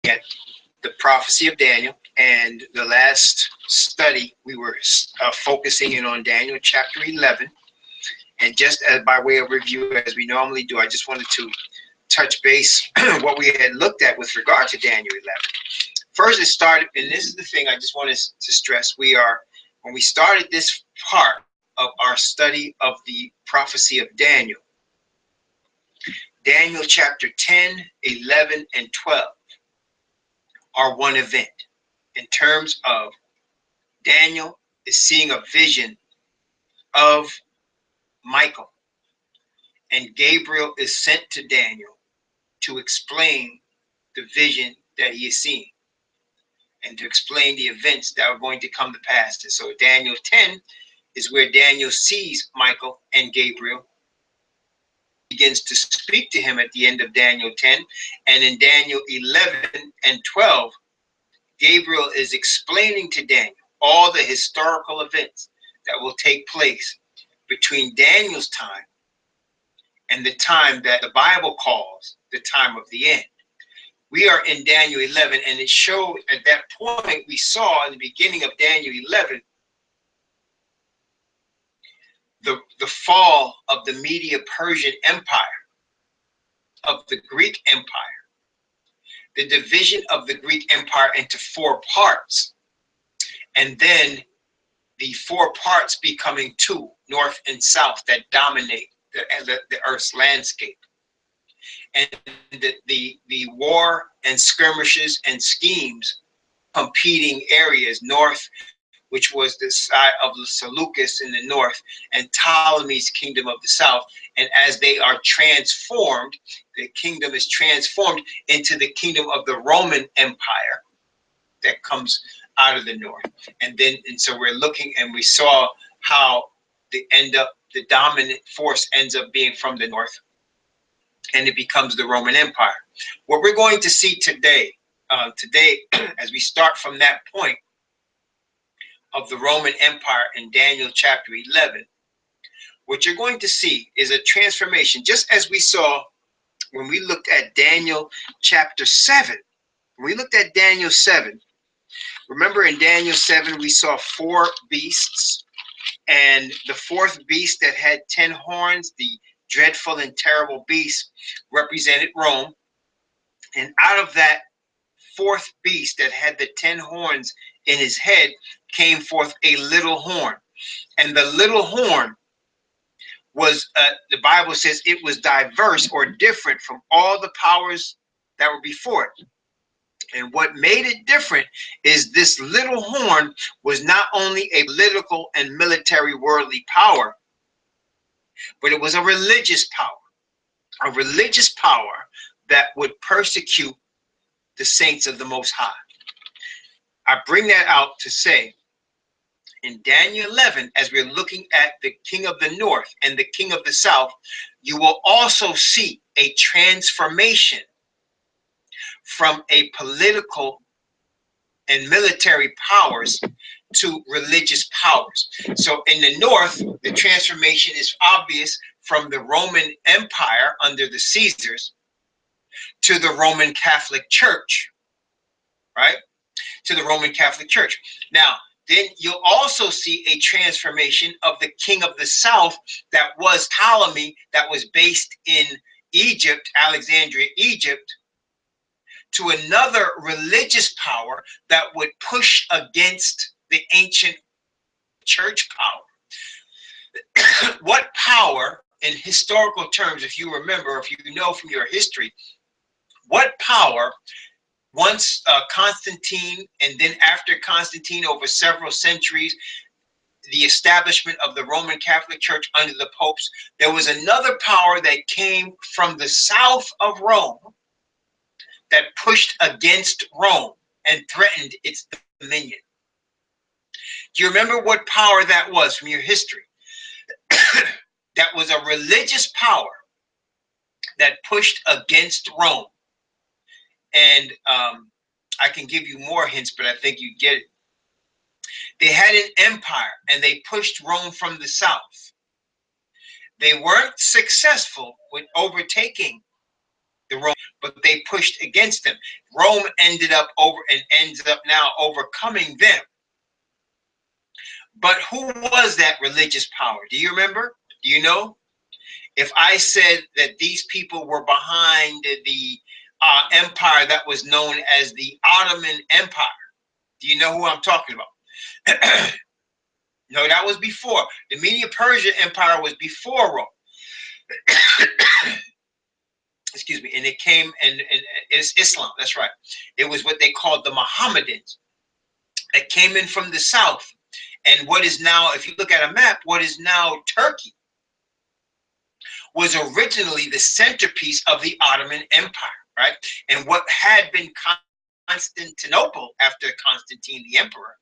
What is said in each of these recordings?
at the prophecy of Daniel, and the last study we were focusing in on Daniel chapter 11. And just as by way of review, as we normally do, I just wanted to touch base what we had looked at with regard to Daniel 11. First, it started, and this is the thing I just wanted to stress. When we started this part of our study of the prophecy of Daniel, Daniel chapter 10, 11, and 12 are one event in terms of Daniel is seeing a vision of Michael, and Gabriel is sent to Daniel to explain the vision that he is seeing and to explain the events that are going to come to pass. And so Daniel 10 is where Daniel sees Michael and Gabriel, begins to speak to him at the end of Daniel 10. And in Daniel 11 and 12, Gabriel is explaining to Daniel all the historical events that will take place between Daniel's time and the time that the Bible calls the time of the end. We are in Daniel 11, and it showed at that point, we saw in the beginning of Daniel 11, the fall of the Medo-Persian Empire, of the Greek Empire, the division of the Greek Empire into four parts, and then the four parts becoming two, north and south, that dominate the earth's landscape. And the war and skirmishes and schemes, competing areas, north, which was the side of the Seleucus in the north, and Ptolemy's kingdom of the south. And as they are transformed, the kingdom is transformed into the kingdom of the Roman Empire that comes out of the north. And so we're looking, and we saw how the dominant force ends up being from the north, and it becomes the Roman Empire. What we're going to see today, as we start from that point of the Roman Empire in Daniel chapter 11, what you're going to see is a transformation, just as we saw when we looked at Daniel chapter 7. When we looked at Daniel 7, remember in Daniel 7, we saw four beasts, and the fourth beast that had 10 horns, the dreadful and terrible beast, represented Rome. And out of that fourth beast that had the 10 horns in his head came forth a little horn. And the little horn was, the Bible says, it was diverse or different from all the powers that were before it. And what made it different is this little horn was not only a political and military worldly power, but it was a religious power that would persecute the saints of the Most High. I bring that out to say, in Daniel 11, as we're looking at the king of the north and the king of the south, you will also see a transformation from a political and military powers to religious powers. So in the north, the transformation is obvious from the Roman Empire under the Caesars to the Roman Catholic Church, right? To the Roman Catholic Church. Now, then you'll also see a transformation of the king of the south that was Ptolemy, that was based in Egypt, Alexandria, Egypt, to another religious power that would push against the ancient church power. What power, in historical terms, if you remember, if you know from your history, what power, once Constantine, and then after Constantine, over several centuries, the establishment of the Roman Catholic Church under the popes, there was another power that came from the south of Rome that pushed against Rome and threatened its dominion. Do you remember what power that was from your history? That was a religious power that pushed against Rome. And I can give you more hints, but I think you get it. They had an empire, and they pushed Rome from the south. They weren't successful with overtaking the Rome, but they pushed against them. Rome ends up now overcoming them. But who was that religious power? Do you remember? Do you know? If I said that these people were behind the empire that was known as the Ottoman Empire, do you know who I'm talking about? No, that was before. The Media-Persia Empire was before Rome. Excuse me. And it came, and it's Islam. That's right. It was what they called the Mohammedans that came in from the south. And what is now, if you look at a map, what is now Turkey was originally the centerpiece of the Ottoman Empire, right? And what had been Constantinople after Constantine the Emperor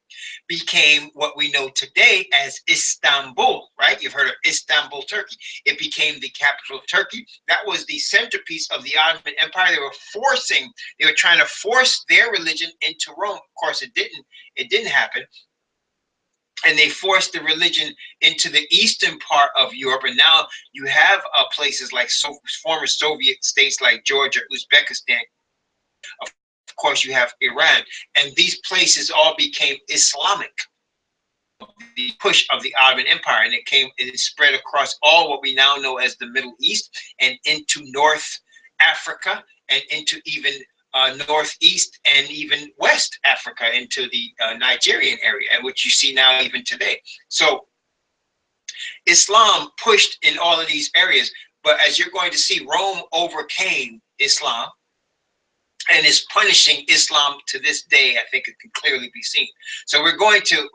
became what we know today as Istanbul, right? You've heard of Istanbul, Turkey. It became the capital of Turkey. That was the centerpiece of the Ottoman Empire. They were trying to force their religion into Rome. Of course, it didn't happen. And they forced the religion into the eastern part of Europe. And now you have places like former Soviet states like Georgia, Uzbekistan. Of course, you have Iran. And these places all became Islamic. The push of the Ottoman Empire. And it spread across all what we now know as the Middle East and into North Africa and into even northeast and even West Africa into the Nigerian area, which you see now even today. So Islam pushed in all of these areas, but as you're going to see, Rome overcame Islam and is punishing Islam to this day. I think it can clearly be seen. So we're going to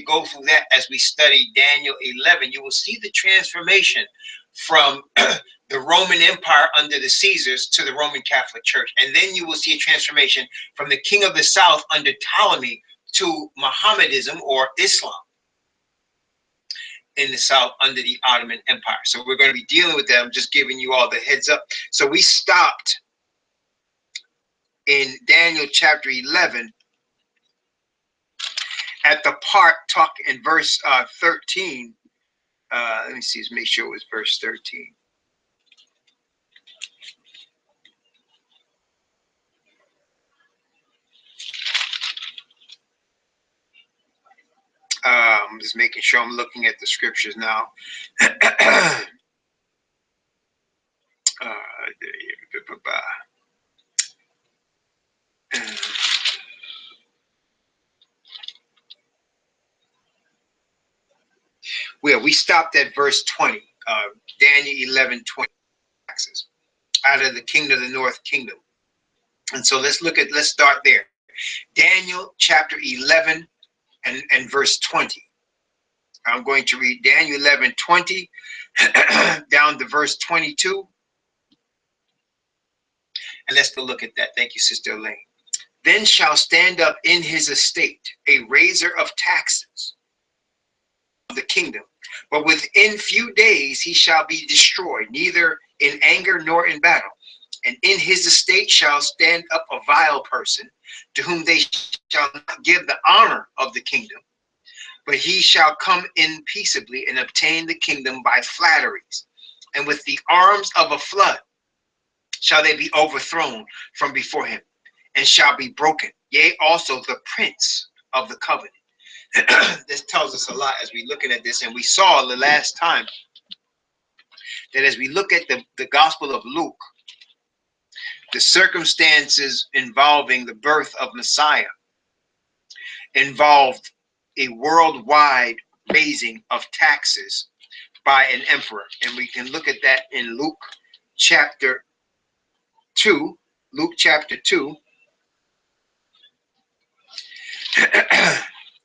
go through that as we study Daniel 11. You will see the transformation from the Roman Empire under the Caesars to the Roman Catholic Church. And then you will see a transformation from the king of the south under Ptolemy to Mohammedanism or Islam in the south under the Ottoman Empire. So we're going to be dealing with that. I'm just giving you all the heads up. So we stopped in Daniel chapter 11 at the part talking in verse 13. Let me see, let's make sure it was verse 13. I'm just making sure I'm looking at the scriptures now. Well, we stopped at verse 20, Daniel 11:20, taxes out of the kingdom of the north kingdom. And so let's start there. Daniel chapter 11 and verse 20. I'm going to read Daniel 11:20 down to verse 22. And let's go look at that. Thank you, Sister Elaine. Then shall stand up in his estate a raiser of taxes of the kingdom, but within few days he shall be destroyed, neither in anger nor in battle. And in his estate shall stand up a vile person, to whom they shall not give the honor of the kingdom, but he shall come in peaceably and obtain the kingdom by flatteries. And with the arms of a flood shall they be overthrown from before him, and shall be broken. Yea, also the prince of the covenant. This tells us a lot as we're looking at this. And we saw the last time that as we look at the Gospel of Luke, the circumstances involving the birth of Messiah involved a worldwide raising of taxes by an emperor. And we can look at that in Luke chapter 2. Luke chapter 2.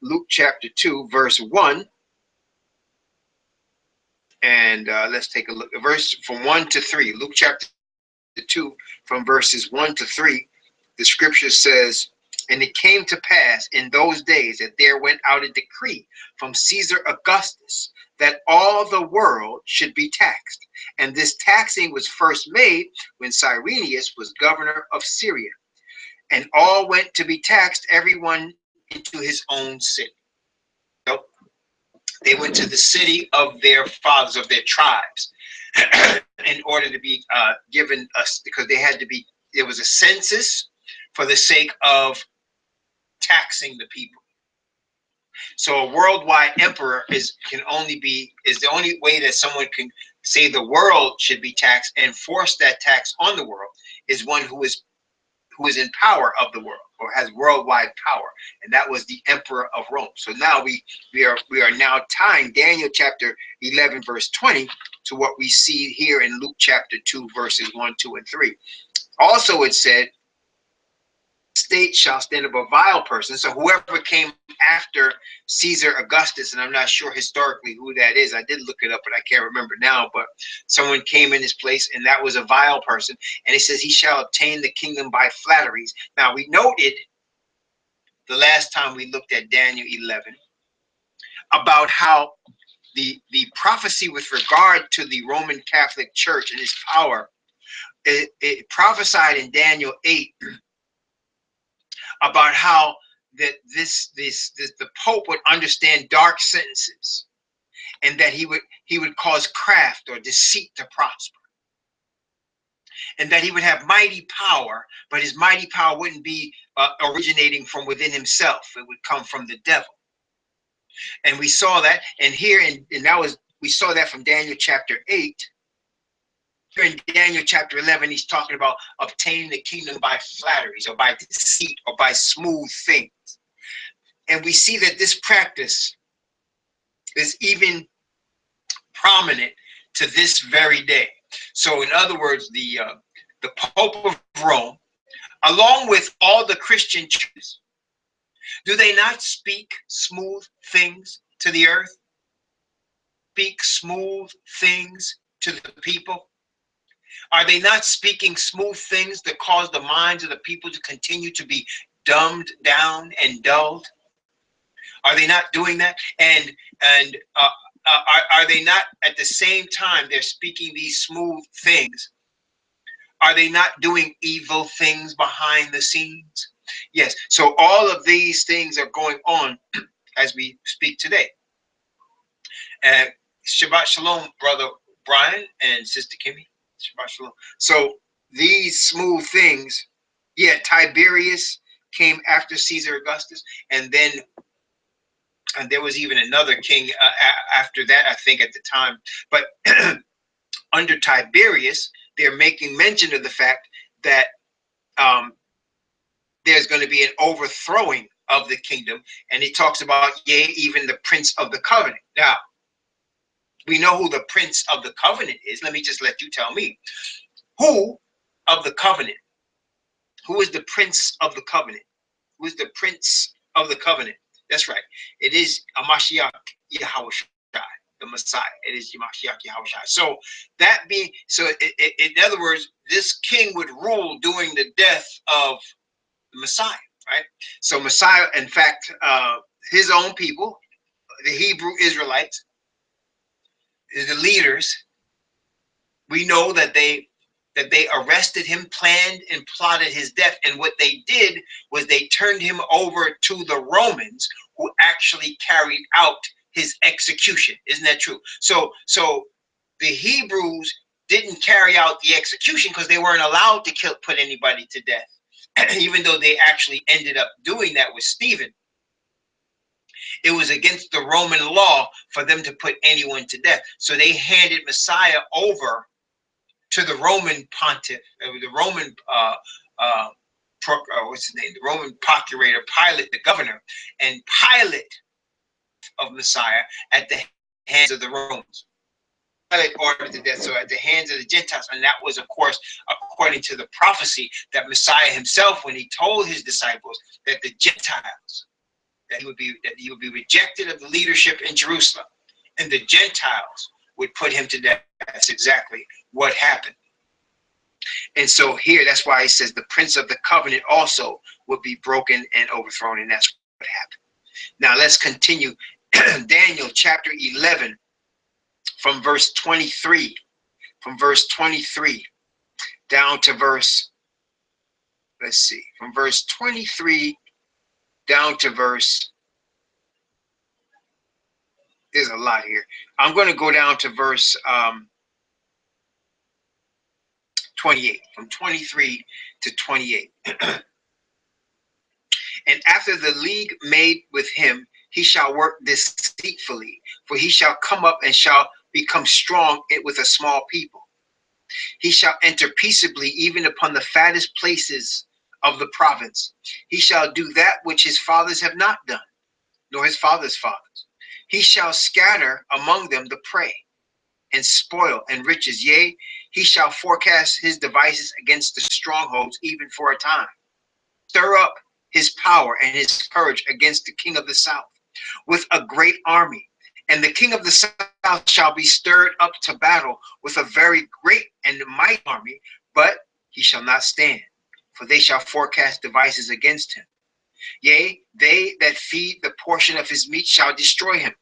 Luke chapter 2, verse 1. And let's take a look. A verse from 1 to 3. Luke chapter 2, from verses 1 to 3. The scripture says, and it came to pass in those days that there went out a decree from Caesar Augustus that all the world should be taxed. And this taxing was first made when Cyrenius was governor of Syria. And all went to be taxed, everyone into his own city. So they went to the city of their fathers, of their tribes. in order to be given us, because they had to be, there was a census for the sake of taxing the people. So a worldwide emperor is the only way that someone can say the world should be taxed and force that tax on the world, is one who is in power of the world, or has worldwide power, and that was the emperor of Rome. So now we are now tying Daniel chapter 11 verse 20 to what we see here in Luke chapter 2 verses 1, 2, and 3. Also it said, state shall stand up a vile person. So whoever came after Caesar Augustus, and I'm not sure historically who that is. I did look it up, but I can't remember now. But someone came in his place, and that was a vile person. And it says he shall obtain the kingdom by flatteries. Now we noted the last time we looked at Daniel 11 about how the prophecy with regard to the Roman Catholic Church and its power, it prophesied in Daniel 8 about how that the Pope would understand dark sentences, and that he would cause craft or deceit to prosper, and that he would have mighty power, but his mighty power wouldn't be originating from within himself. It would come from the devil. And we saw that, and here, and that was, we saw that from Daniel chapter 8. Here in Daniel chapter 11, he's talking about obtaining the kingdom by flatteries, or by deceit, or by smooth things. And we see that this practice is even prominent to this very day. So in other words, the Pope of Rome, along with all the Christian churches, do they not speak smooth things to the earth? Speak smooth things to the people? Are they not speaking smooth things that cause the minds of the people to continue to be dumbed down and dulled? Are they not doing that? And are they not, at the same time they're speaking these smooth things, are they not doing evil things behind the scenes? Yes. So all of these things are going on as we speak today. Shabbat Shalom, Brother Brian and Sister Kimmy. Shabbat Shalom. So these smooth things, yeah, Tiberius came after Caesar Augustus, and then there was even another king after that, I think, at the time. But under Tiberius, they're making mention of the fact that there's going to be an overthrowing of the kingdom. And he talks about, yea, even the prince of the covenant. Now, we know who the prince of the covenant is. Let me just let you tell me. Who of the covenant? Who is the prince of the covenant? Who is the prince of the covenant? That's right. It is Mashiach Yahushua, the Messiah. It is Mashiach Yahushua. So that being, so in other words, this king would rule during the death of the Messiah, right? So Messiah, in fact, his own people, the Hebrew Israelites, the leaders, we know that they arrested him, planned and plotted his death. And what they did was they turned him over to the Romans, who actually carried out his execution. Isn't that true? So the Hebrews didn't carry out the execution because they weren't allowed to put anybody to death, even though they actually ended up doing that with Stephen. It was against the Roman law for them to put anyone to death. So they handed Messiah over to the Roman pontiff, the Roman what's his name? The Roman procurator, Pilate, the governor, and Pilate of Messiah at the hands of the Romans. Pilate ordered the death, so at the hands of the Gentiles, and that was, of course, according to the prophecy that Messiah himself, when he told his disciples that the Gentiles, that he would be rejected of the leadership in Jerusalem, and the Gentiles would put him to death. That's exactly what happened. And so here, that's why he says the prince of the covenant also would be broken and overthrown, and that's what happened. Now let's continue. Daniel chapter 11 from verse 23. From verse 23 down to verse, let's see, from verse 23 down to verse, there's a lot here. I'm going to go down to verse 28, from 23 to 28. And after the league made with him, he shall work deceitfully, for he shall come up and shall become strong with a small people. He shall enter peaceably even upon the fattest places of the province. He shall do that which his fathers have not done, nor his fathers' fathers. He shall scatter among them the prey, and spoil and riches. Yea, he shall forecast his devices against the strongholds, even for a time. Stir up his power and his courage against the king of the south with a great army. And the king of the south shall be stirred up to battle with a very great and mighty army, but he shall not stand, for they shall forecast devices against him. Yea, they that feed the portion of his meat shall destroy him.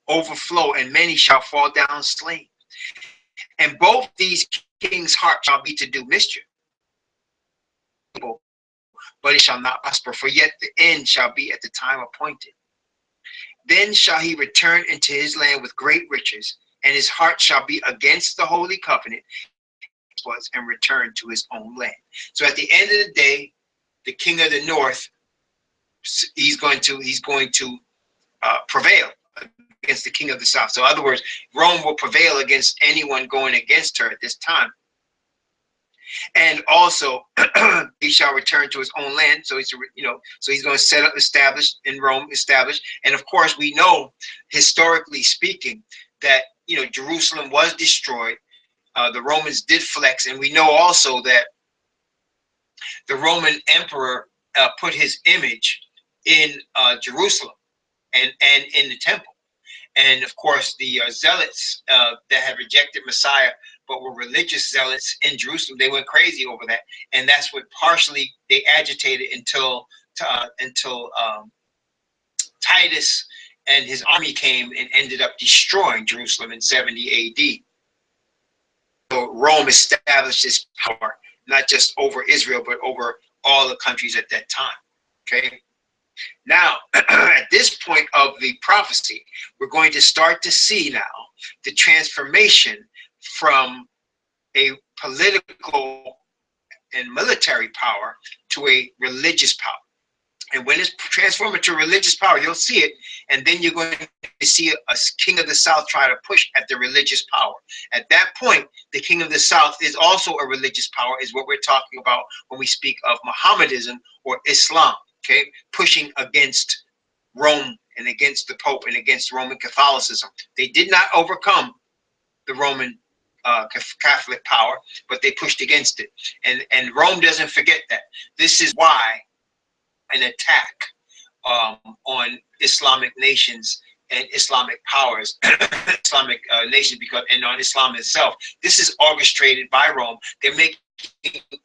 Overflow, and many shall fall down slain. And both these kings' hearts shall be to do mischief, but it shall not prosper, for yet the end shall be at the time appointed. Then shall he return into his land with great riches, and his heart shall be against the holy covenant, and return to his own land. So at the end of the day, the king of the north, he's going to prevail against the king of the south. So in other words, Rome will prevail against anyone going against her at this time. And also, he shall return to his own land. So he's, so he's going to set up, establish in Rome, establish. And of course, we know, historically speaking, that Jerusalem was destroyed. The Romans did flex, and we know also that the Roman emperor put his image in Jerusalem and in the temple. And of course, the zealots that had rejected Messiah but were religious zealots in Jerusalem, they went crazy over that, and that's what partially they agitated until Titus and his army came and ended up destroying Jerusalem in 70 AD. So Rome established its power not just over Israel but over all the countries at that time. Okay. Now, at this point of the prophecy, we're going to start to see now the transformation from a political and military power to a religious power. And when it's transformed into religious power, you'll see it, and then you're going to see a king of the south try to push at the religious power. At that point, the king of the south is also a religious power, is what we're talking about when we speak of Mohammedanism or Islam. Okay, pushing against Rome and against the Pope and against Roman Catholicism. They did not overcome the Roman Catholic power, but they pushed against it. And Rome doesn't forget that. This is why an attack on Islamic nations and Islamic powers, Islamic nations, and on Islam itself, this is orchestrated by Rome. They're making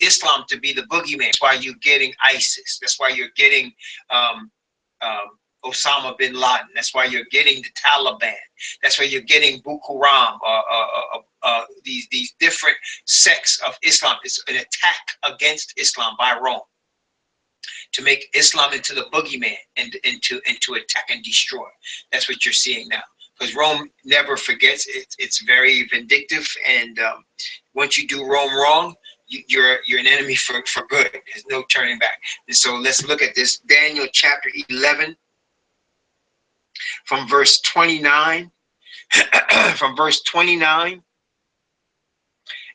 Islam to be the boogeyman. That's why you're getting ISIS. That's why you're getting Osama bin Laden. That's why you're getting the Taliban. That's why you're getting Boko Haram. These different sects of Islam. It's an attack against Islam by Rome to make Islam into the boogeyman and into attack and destroy. That's what you're seeing now. Because Rome never forgets. It's very vindictive, and once you do Rome wrong, you're an enemy for good. There's no turning back. And so let's look at this. Daniel chapter 11, from verse 29, from verse 29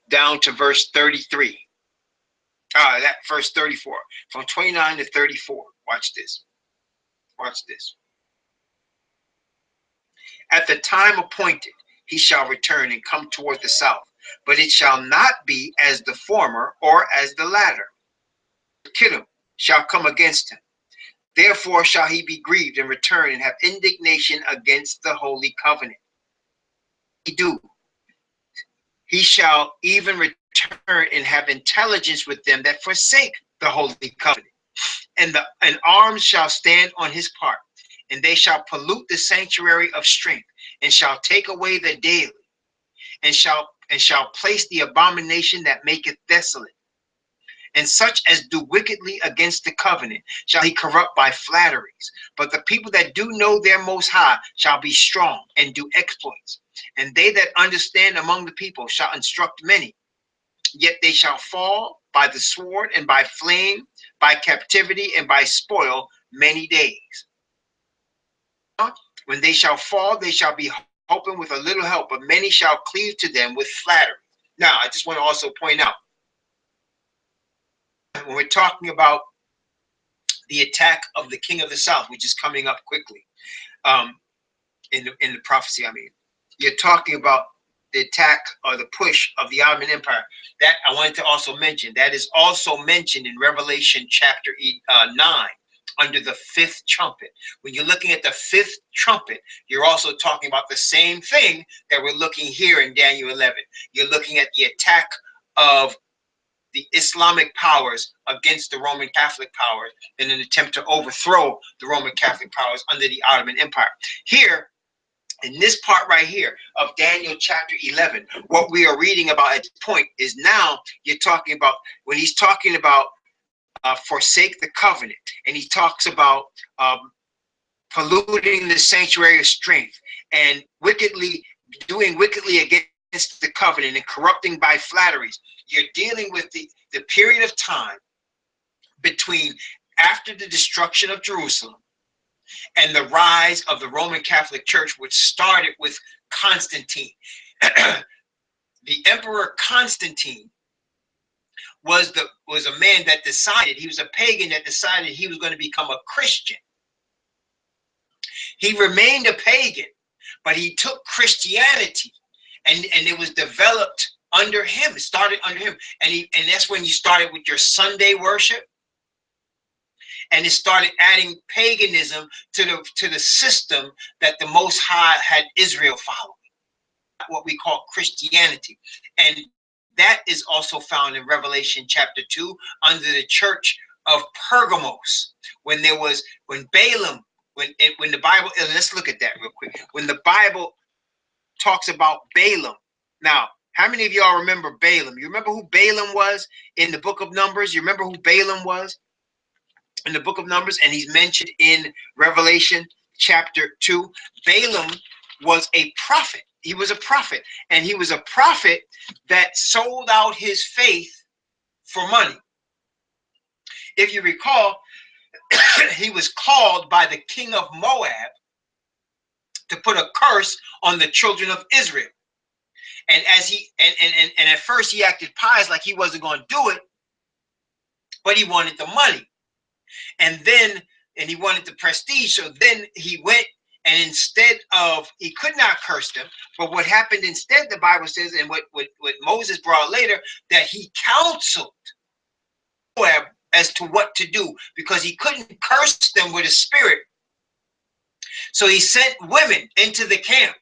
down to verse 33. That verse 34, from 29 to 34. Watch this. Watch this. At the time appointed, he shall return and come toward the south, but it shall not be as the former or as the latter. Kittim shall come against him. Therefore shall he be grieved and return and have indignation against the holy covenant. He shall even return and have intelligence with them that forsake the holy covenant. And arms shall stand on his part, and they shall pollute the sanctuary of strength, and shall take away the daily, and shall place the abomination that maketh desolate. And such as do wickedly against the covenant shall he corrupt by flatteries. But the people that do know their Most High shall be strong and do exploits. And they that understand among the people shall instruct many. Yet they shall fall by the sword and by flame, by captivity and by spoil many days. When they shall fall, they shall be hoping with a little help, but many shall cleave to them with flattery. Now, I just want to also point out, when we're talking about the attack of the king of the south, which is coming up quickly, in the prophecy, I mean, you're talking about the attack or the push of the Ottoman Empire. That I wanted to also mention. That is also mentioned in Revelation chapter 9, under the fifth trumpet. When you're looking at the fifth trumpet, you're also talking about the same thing that we're looking here in Daniel 11. You're looking at the attack of the Islamic powers against the Roman Catholic powers in an attempt to overthrow the Roman Catholic powers under the Ottoman Empire. Here, in this part right here of Daniel chapter 11, what we are reading about at this point is now you're talking about, when he's talking about forsake the covenant, and he talks about polluting the sanctuary of strength and doing wickedly against the covenant and corrupting by flatteries. You're dealing with the period of time between after the destruction of Jerusalem and the rise of the Roman Catholic Church, which started with Constantine. The Emperor Constantine was a man that decided, he was a pagan that decided he was going to become a Christian. He remained a pagan, but he took Christianity, and it was developed under him. It started under him, and that's when you started with your Sunday worship. And it started adding paganism to the system that the Most High had Israel following, what we call Christianity. And that is also found in Revelation chapter 2 under the church of Pergamos, when Balaam, when the Bible, let's look at that real quick. When the Bible talks about Balaam. Now, how many of y'all remember Balaam? You remember who Balaam was in the book of Numbers? You remember who Balaam was in the book of Numbers? And he's mentioned in Revelation chapter 2. Balaam was a prophet. He was a prophet, and he was a prophet that sold out his faith for money. If you recall, he was called by the king of Moab to put a curse on the children of Israel. And as and at first he acted pious, like he wasn't going to do it, but he wanted the money. And he wanted the prestige. So then he went, and instead of, he could not curse them, but what happened instead, the Bible says, and what Moses brought later, that he counseled Moab as to what to do, because he couldn't curse them with a spirit. So he sent women into the camp,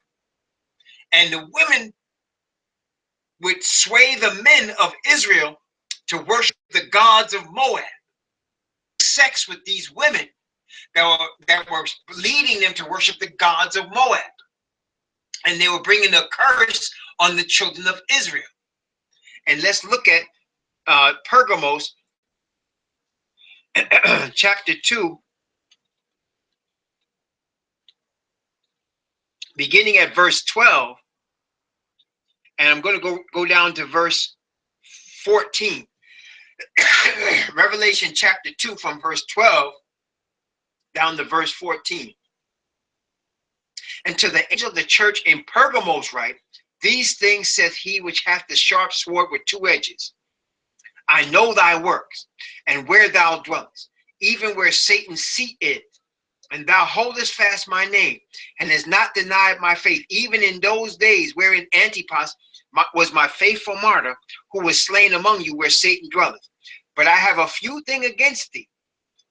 and the women would sway the men of Israel to worship the gods of Moab. Sex with these women that were leading them to worship the gods of Moab. And they were bringing a curse on the children of Israel. And let's look at Pergamos chapter 2, beginning at verse 12. And I'm going to go down to verse 14. Revelation chapter 2 from verse 12 down to verse 14. And to the angel of the church in Pergamos write, these things saith he which hath the sharp sword with two edges. I know thy works, and where thou dwellest, even where Satan's seat is. And thou holdest fast my name, and hast not denied my faith, even in those days wherein Antipas was my faithful martyr, who was slain among you where Satan dwelleth. But I have a few things against thee,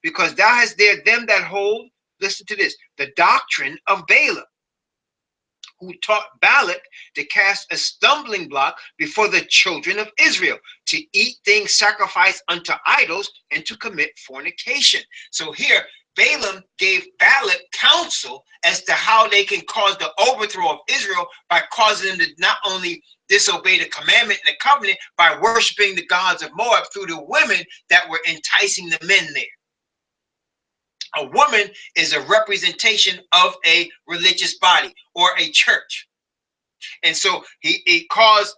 because thou hast there them that hold, listen to this, the doctrine of Balaam, who taught Balak to cast a stumbling block before the children of Israel, to eat things sacrificed unto idols, and to commit fornication. So here, Balaam gave Balak counsel as to how they can cause the overthrow of Israel by causing them to not only disobey the commandment and the covenant, by worshiping the gods of Moab through the women that were enticing the men there. A woman is a representation of a religious body or a church. And so he caused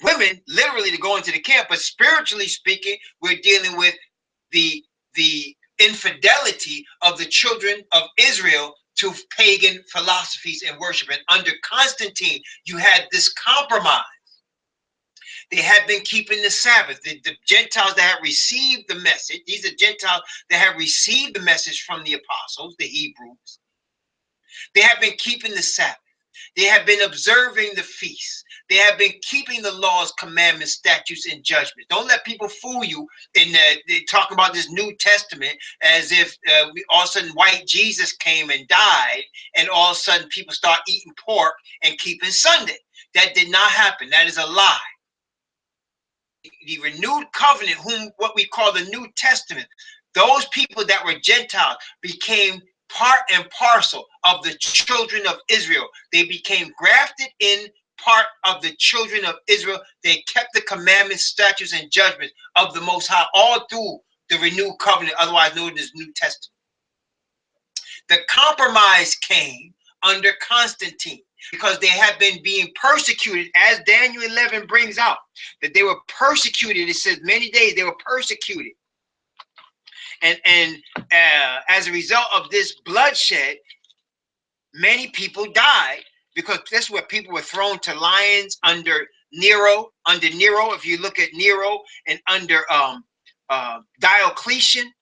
women literally to go into the camp, but spiritually speaking, we're dealing with the infidelity of the children of Israel to pagan philosophies and worship. And under Constantine, you had this compromise. They had been keeping the Sabbath. The Gentiles that had received the message, these are Gentiles that have received the message from the apostles, the Hebrews. They have been keeping the Sabbath. They have been observing the feasts. They have been keeping the laws, commandments, statutes, and judgments. Don't let people fool you in they talk about this New Testament as if all of a sudden white Jesus came and died, and all of a sudden people start eating pork and keeping Sunday. That did not happen. That is a lie. The renewed covenant, whom what we call the New Testament, those people that were Gentiles became part and parcel of the children of Israel. They became grafted in, part of the children of Israel. They kept the commandments, statutes, and judgments of the Most High all through the renewed covenant, otherwise known as New Testament. The compromise came under Constantine, because they had been being persecuted, as Daniel 11 brings out, that they were persecuted. It says many days they were persecuted. And as a result of this bloodshed, many people died, because that's where people were thrown to lions under Nero. Under Nero, if you look at Nero, and under Diocletian,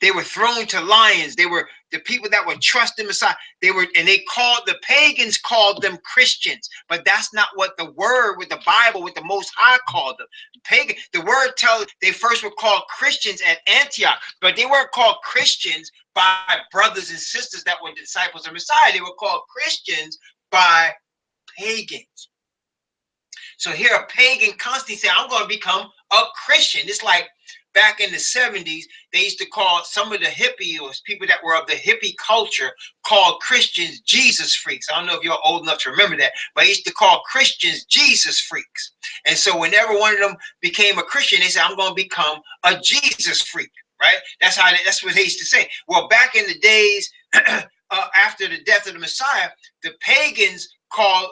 they were thrown to lions. They were the people that would trust in Messiah. They were, and they called, the pagans called them Christians, but that's not what the word with the Bible, with the Most High called them. Pagan, the word tells they first were called Christians at Antioch, but they weren't called Christians by brothers and sisters that were disciples of Messiah. They were called Christians by pagans. So here a pagan constantly said, I'm going to become a Christian. It's like back in the 70s, they used to call some of the hippie, or people that were of the hippie culture, called Christians Jesus freaks. I don't know if you're old enough to remember that, but they used to call Christians Jesus freaks. And so whenever one of them became a Christian, they said, I'm going to become a Jesus freak, right? That's what they used to say. Well, back in the days after the death of the Messiah, the pagans called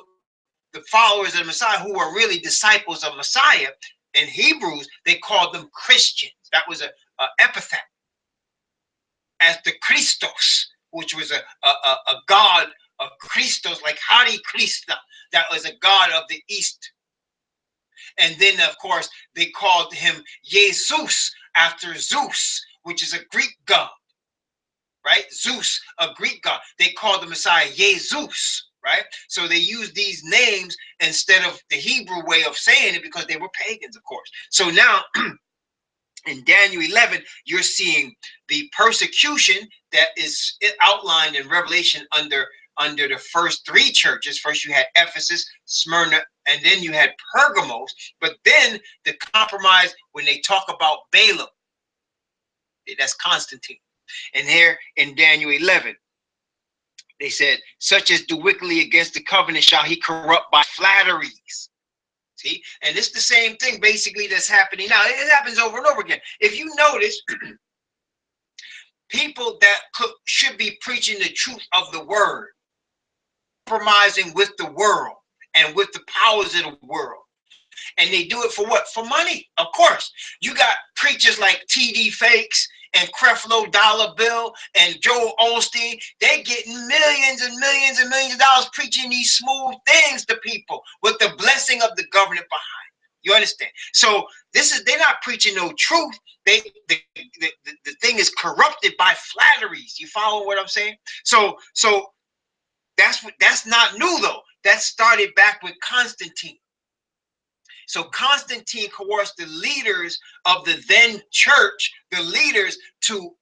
the followers of the Messiah, who were really disciples of Messiah, in Hebrews, they called them Christians. That was a epithet. As the Christos, which was a god of Christos, like Hare Krishna, that was a god of the East. And then, of course, they called him Jesus after Zeus, which is a Greek god, right? Zeus, a Greek god. They called the Messiah Jesus, right? So they used these names instead of the Hebrew way of saying it, because they were pagans, of course. So now in Daniel 11, you're seeing the persecution that is outlined in Revelation under the first three churches. First you had Ephesus, Smyrna, and then you had Pergamos. But then the compromise, when they talk about Balaam, that's Constantine. And here in Daniel 11, they said, such as do wickedly against the covenant shall he corrupt by flatteries. See, and it's the same thing basically that's happening now. It happens over and over again. If you notice, people that should be preaching the truth of the word, compromising with the world and with the powers of the world. And they do it for what? For money, of course. You got preachers like T.D. Fakes and Creflo Dollar Bill and Joel Osteen. They're getting millions and millions and millions of dollars preaching these smooth things to people with the blessing of the government behind. You understand? So they're not preaching no truth. The thing is corrupted by flatteries. You follow what I'm saying? So that's not new though. That started back with Constantine. So Constantine coerced the leaders of the then church, the leaders, to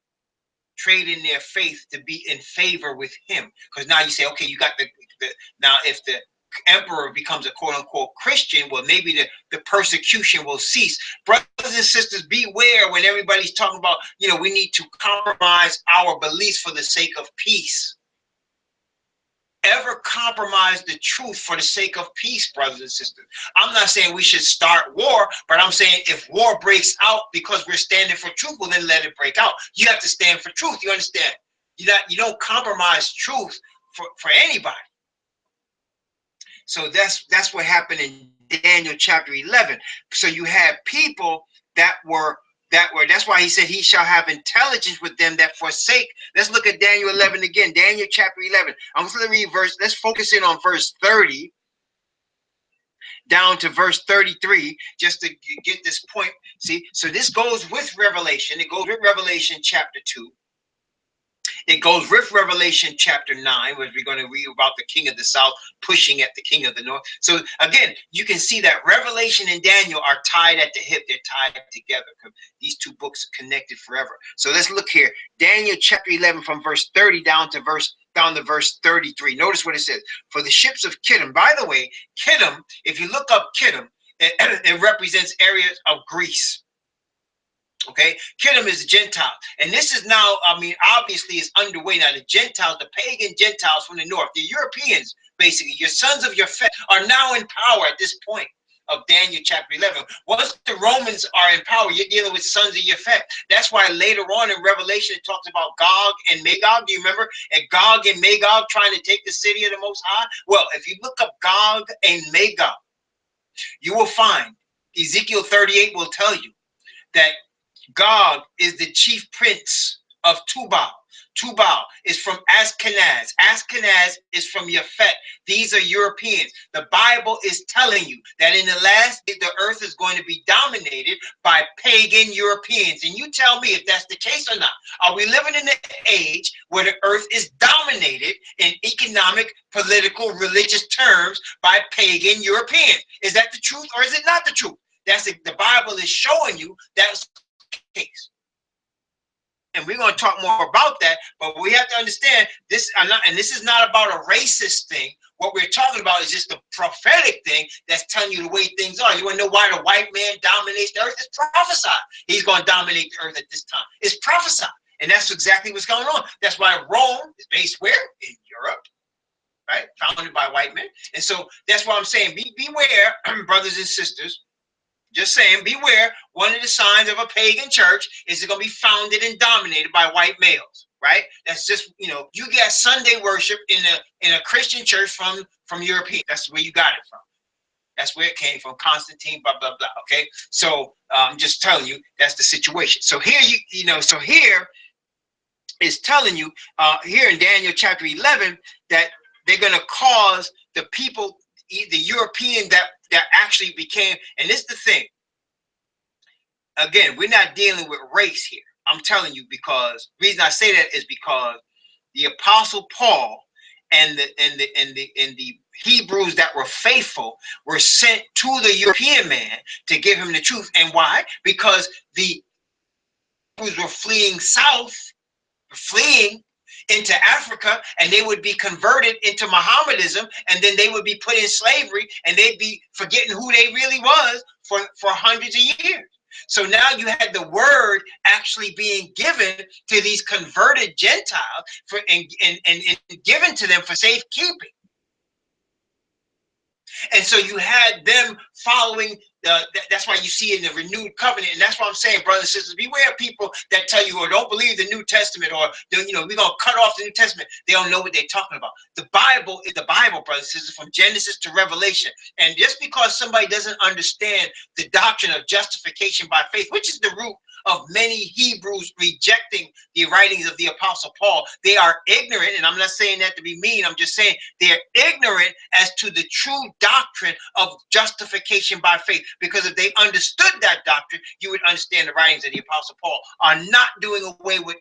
trade in their faith to be in favor with him. Because now you say, okay, you got now if the emperor becomes a quote unquote Christian, well, maybe the persecution will cease. Brothers and sisters, beware when everybody's talking about, we need to compromise our beliefs for the sake of peace. Ever compromise the truth for the sake of peace, brothers and sisters? I'm not saying we should start war, but I'm saying if war breaks out because we're standing for truth, well, then let it break out. You have to stand for truth. You understand? You don't compromise truth for anybody. So that's what happened in Daniel chapter 11. So you have people that's why he said he shall have intelligence with them that forsake. Let's look at Daniel 11 again. Daniel chapter 11. I'm going to read let's focus in on verse 30 down to verse 33 just to get this point. See, so this goes with Revelation. It goes with Revelation chapter 2. It goes with Revelation chapter 9, where we're going to read about the king of the south pushing at the king of the north. So again, you can see that Revelation and Daniel are tied at the hip. They're tied together because these two books are connected forever. So let's look here. Daniel chapter 11 from verse 30 down to verse 33. Notice what it says. For the ships of Kittim. By the way, Kittim, if you look up Kittim, it represents areas of Greece. Okay, Kittim is a Gentile, and this is now, I mean, obviously it's underway now. The Gentiles, the pagan Gentiles from the north, the Europeans, basically, your sons of your faith, are now in power at this point of Daniel chapter 11. Once the Romans are in power, you're dealing with sons of your faith. That's why later on in Revelation it talks about Gog and Magog. Do you remember? And Gog and Magog trying to take the city of the Most High? Well, if you look up Gog and Magog, you will find Ezekiel 38 will tell you that Gog is the chief prince of Tubal. Tubal is from Ashkenaz. Ashkenaz is from Yafet. These are Europeans. The Bible is telling you that in the last days, the earth is going to be dominated by pagan Europeans. And you tell me if that's the case or not. Are we living in an age where the earth is dominated in economic, political, religious terms by pagan Europeans? Is that the truth or is it not the truth? The Bible is showing you that's case. And we're going to talk more about that, but we have to understand this, and this is not about a racist thing. What we're talking about is just a prophetic thing that's telling you the way things are. You want to know why the white man dominates the earth? It's prophesied. He's going to dominate the earth at this time. It's prophesied. And that's exactly what's going on. That's why Rome is based where? In Europe, right? Founded by white men. And so that's why I'm saying, beware, brothers and sisters. Just saying, beware. One of the signs of a pagan church is it's going to be founded and dominated by white males, right? That's just, you know, you get Sunday worship in a Christian church from European. That's where you got it from. That's where it came from. Constantine, blah, blah, blah. Okay. So I'm just telling you, that's the situation. So here, so here is telling you here in Daniel chapter 11 that they're going to cause the people, the European that actually became, and this is the thing. Again, we're not dealing with race here. I'm telling you, because the reason I say that is because the Apostle Paul and the Hebrews that were faithful were sent to the European man to give him the truth. And why? Because the Hebrews were fleeing south, fleeing into Africa, and they would be converted into Mohammedanism, and then they would be put in slavery, and they'd be forgetting who they really was for hundreds of years. So now you had the word actually being given to these converted Gentiles and given to them for safekeeping. And so you had them following, that's why you see in the renewed covenant. And that's why I'm saying, brothers and sisters, beware of people that tell you, or don't believe the New Testament, or, we're going to cut off the New Testament. They don't know what they're talking about. The Bible is the Bible, brothers and sisters, from Genesis to Revelation. And just because somebody doesn't understand the doctrine of justification by faith, which is the root of many Hebrews rejecting the writings of the Apostle Paul, they are ignorant. And I'm not saying that to be mean. I'm just saying they're ignorant as to the true doctrine of justification by faith. Because if they understood that doctrine, you would understand the writings of the Apostle Paul are not doing away with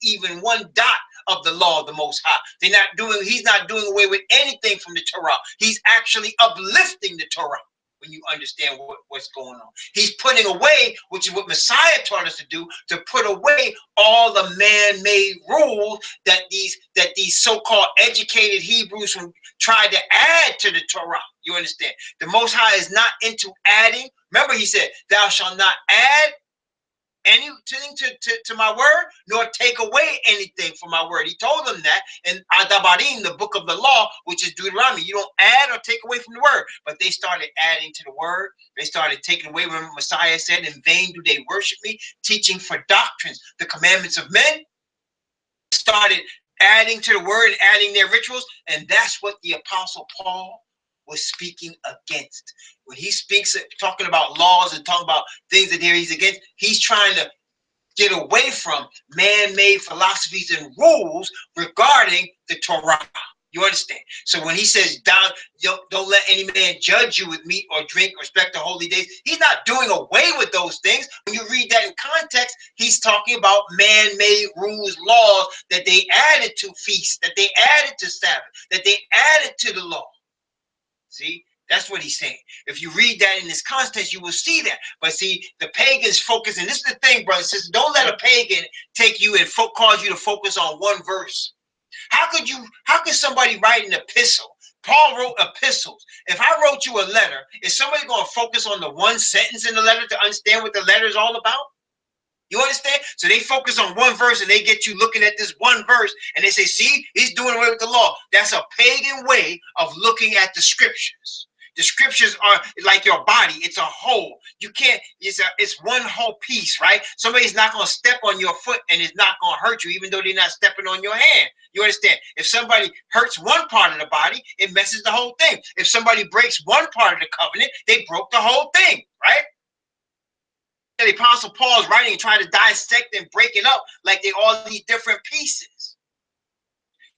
even one dot of the law of the Most High. He's not doing away with anything from the Torah. He's actually uplifting the Torah. When you understand what's going on, he's putting away, which is what Messiah taught us to do, to put away all the man-made rules that these so-called educated Hebrews tried to add to the Torah. You understand? The Most High is not into adding. Remember, he said, "Thou shalt not add anything to my word, nor take away anything from my word." He told them that in Adabarim, the book of the law, which is Deuteronomy. You don't add or take away from the word. But they started adding to the word. They started taking away. When Messiah said, "In vain do they worship me, teaching for doctrines the commandments of men." Started adding to the word and adding their rituals. And that's what the Apostle Paul was speaking against. When he speaks, talking about laws and talking about things that he's against, he's trying to get away from man-made philosophies and rules regarding the Torah. You understand? So when he says, don't let any man judge you with meat or drink, respect the holy days, he's not doing away with those things. When you read that in context, he's talking about man-made rules, laws that they added to feasts, that they added to Sabbath, that they added to the law. See? That's what he's saying. If you read that in this context, you will see that. But see, the pagans focus, and this is the thing, brothers and sisters, don't let a pagan take you and cause you to focus on one verse. How could somebody write an epistle? Paul wrote epistles. If I wrote you a letter, is somebody going to focus on the one sentence in the letter to understand what the letter is all about? You understand? So they focus on one verse and they get you looking at this one verse and they say, see, he's doing away with the law. That's a pagan way of looking at the scriptures. The scriptures are like your body. It's a whole. You can't, it's one whole piece, right? Somebody's not going to step on your foot and it's not going to hurt you, even though they're not stepping on your hand. You understand? If somebody hurts one part of the body, it messes the whole thing. If somebody breaks one part of the covenant, they broke the whole thing, right? The Apostle Paul is writing and trying to dissect and break it up like they're all these different pieces.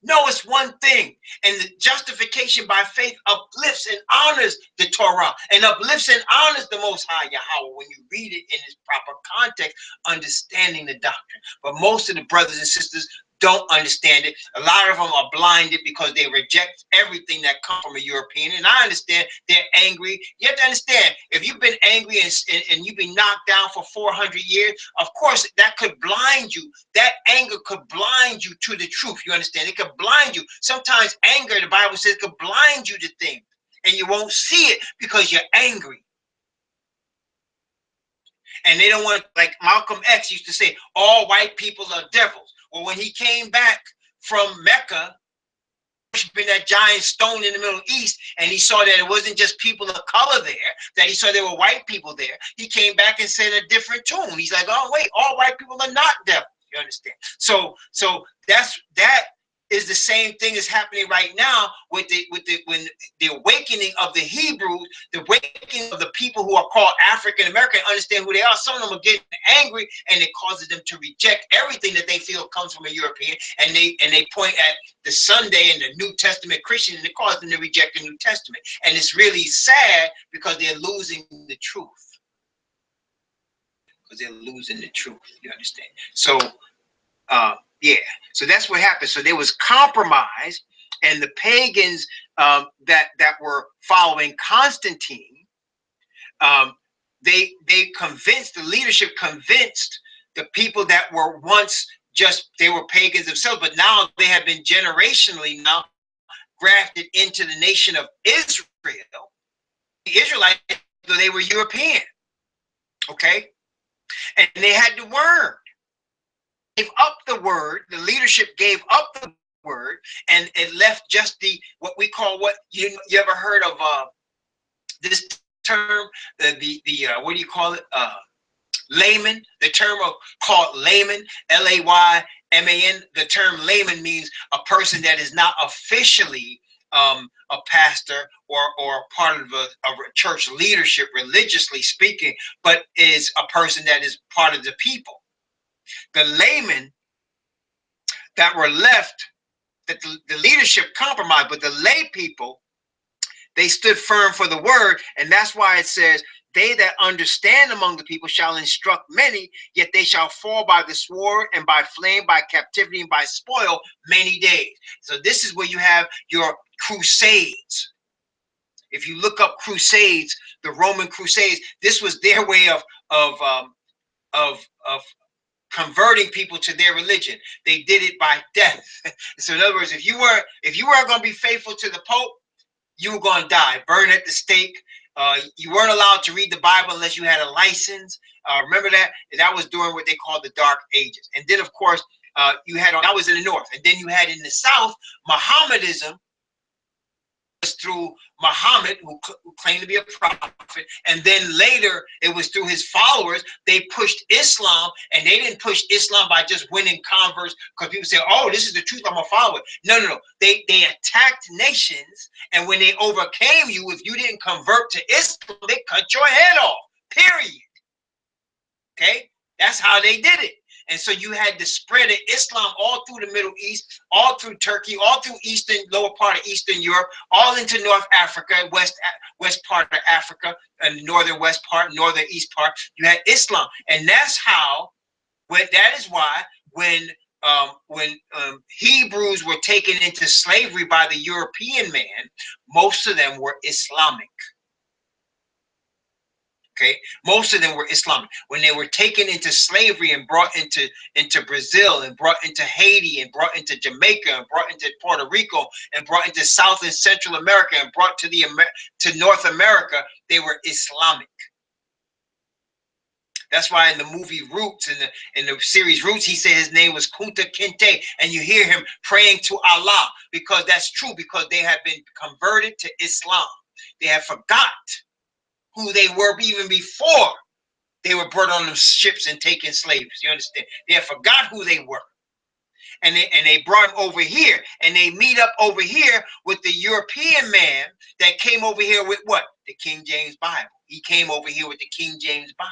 No, it's one thing. And the justification by faith uplifts and honors the Torah and uplifts and honors the Most High Yahweh when you read it in its proper context, understanding the doctrine. But most of the brothers and sisters don't understand it. A lot of them are blinded because they reject everything that comes from a European. And I understand they're angry. You have to understand, if you've been angry and you've been knocked down for 400 years, of course, that could blind you. That anger could blind you to the truth. You understand? It could blind you. Sometimes anger, the Bible says, could blind you to things. And you won't see it because you're angry. And they don't want, like Malcolm X used to say, all white people are devils. Well, when he came back from Mecca, worshiping that giant stone in the Middle East, and he saw that it wasn't just people of color there, that he saw there were white people there, he came back and said a different tune. He's like, oh, wait, all white people are not devils. You understand? So that is the same thing that's happening right now with the awakening of the Hebrews, the awakening of the people who are called African American, understand who they are. Some of them are getting angry, and it causes them to reject everything that they feel comes from a European, and they point at the Sunday and the New Testament Christian, and it causes them to reject the New Testament. And it's really sad because they're losing the truth. Because they're losing the truth. You understand? So yeah, so that's what happened. So there was compromise, and the pagans that were following Constantine, they convinced, the leadership convinced the people that were once just, they were pagans themselves, but now they have been generationally now grafted into the nation of Israel. The Israelites, though they were European, okay, and they had the word. Gave up the word, the leadership gave up the word, and it left just the, what we call, what you ever heard of this term, the what do you call it, layman? The term called layman, L-A-Y-M-A-N. The term layman means a person that is not officially a pastor or part of a church leadership, religiously speaking, but is a person that is part of the people. The laymen that were left, that the leadership compromised, but the lay people, they stood firm for the word. And that's why it says, they that understand among the people shall instruct many, yet they shall fall by the sword and by flame, by captivity and by spoil many days. So this is where you have your crusades. If you look up crusades, the Roman crusades, this was their way of converting people to their religion. They did it by death. So in other words, if you weren't going to be faithful to the Pope, you were going to die, burn at the stake. You weren't allowed to read the Bible unless you had a license. Remember that? That was during what they called the Dark Ages. And then, of course, you had, that was in the north. And then you had in the south, Mohammedanism through Muhammad, who claimed to be a prophet, and then later it was through his followers. They pushed Islam, and they didn't push Islam by just winning converts because people say, "Oh, this is the truth, I'm a follower." No, no, no. They attacked nations, and when they overcame you, if you didn't convert to Islam, they cut your head off. Period. Okay, that's how they did it. And so you had the spread of Islam all through the Middle East, all through Turkey, all through lower part of Eastern Europe, all into North Africa, west part of Africa, and northern west part, northern east part. You had Islam, and that's how. That is why when Hebrews were taken into slavery by the European man, most of them were Islamic. Okay, most of them were Islamic. When they were taken into slavery and brought into Brazil, and brought into Haiti, and brought into Jamaica, and brought into Puerto Rico, and brought into South and Central America, and brought to North America, they were Islamic. That's why in the movie Roots, in the series Roots, he said his name was Kunta Kinte, and you hear him praying to Allah, because that's true, because they have been converted to Islam. They have forgot who they were even before they were brought on the ships and taken slaves. You understand? They have forgot who they were. And they brought them over here, and they meet up over here with the European man that came over here with what? The King James Bible. He came over here with the King James Bible.